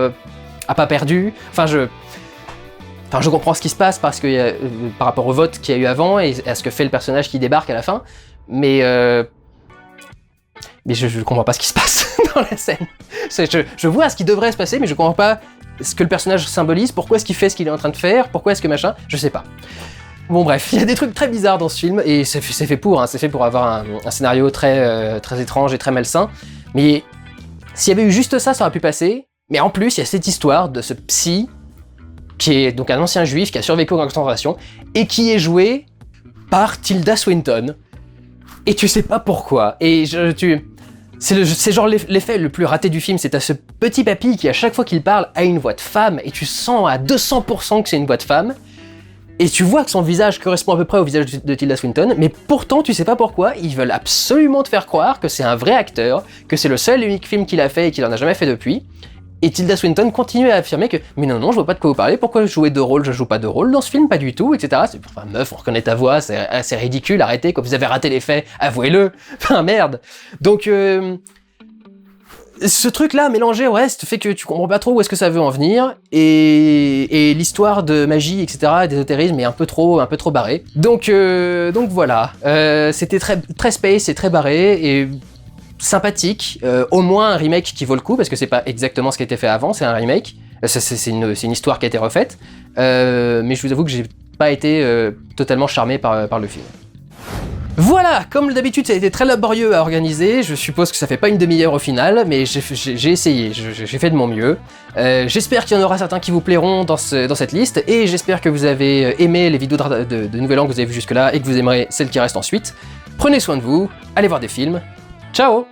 a pas perdu. Enfin je comprends ce qui se passe parce que par rapport au vote qu'il y a eu avant et à ce que fait le personnage qui débarque à la fin, mais je comprends pas ce qui se passe dans la scène. Je vois ce qui devrait se passer, mais je comprends pas ce que le personnage symbolise, pourquoi est-ce qu'il fait ce qu'il est en train de faire, pourquoi est-ce que machin, je sais pas. Bon bref, il y a des trucs très bizarres dans ce film, et c'est fait pour avoir un scénario très étrange et très malsain, mais s'il y avait eu juste ça, ça aurait pu passer, mais en plus il y a cette histoire de ce psy, qui est donc un ancien juif qui a survécu aux camps de concentration, et qui est joué par Tilda Swinton, et tu sais pas pourquoi, et c'est genre l'effet le plus raté du film, c'est à ce petit papy qui à chaque fois qu'il parle a une voix de femme, et tu sens à 200% que c'est une voix de femme, et tu vois que son visage correspond à peu près au visage de Tilda Swinton, mais pourtant tu sais pas pourquoi, ils veulent absolument te faire croire que c'est un vrai acteur, que c'est le seul et unique film qu'il a fait et qu'il en a jamais fait depuis, et Tilda Swinton continue à affirmer que « mais non, je vois pas de quoi vous parlez, pourquoi jouer de rôle, je joue pas de rôle dans ce film, pas du tout, etc. » Enfin meuf, on reconnaît ta voix, c'est ridicule, arrêtez, quoi, vous avez raté les faits, avouez-le, enfin merde. Donc ce truc-là mélangé au reste fait que tu comprends pas trop où est-ce que ça veut en venir, et l'histoire de magie, etc., d'ésotérisme est un peu trop barré. Donc voilà, c'était très space et très barré, et sympathique, au moins un remake qui vaut le coup, parce que c'est pas exactement ce qui a été fait avant, c'est un remake, c'est une histoire qui a été refaite, mais je vous avoue que j'ai pas été totalement charmé par le film. Voilà, comme d'habitude ça a été très laborieux à organiser, je suppose que ça fait pas une demi-heure au final, mais j'ai essayé, j'ai fait de mon mieux. J'espère qu'il y en aura certains qui vous plairont dans cette liste, et j'espère que vous avez aimé les vidéos de Nouvel An que vous avez vues jusque là, et que vous aimerez celles qui restent ensuite. Prenez soin de vous, allez voir des films, ciao!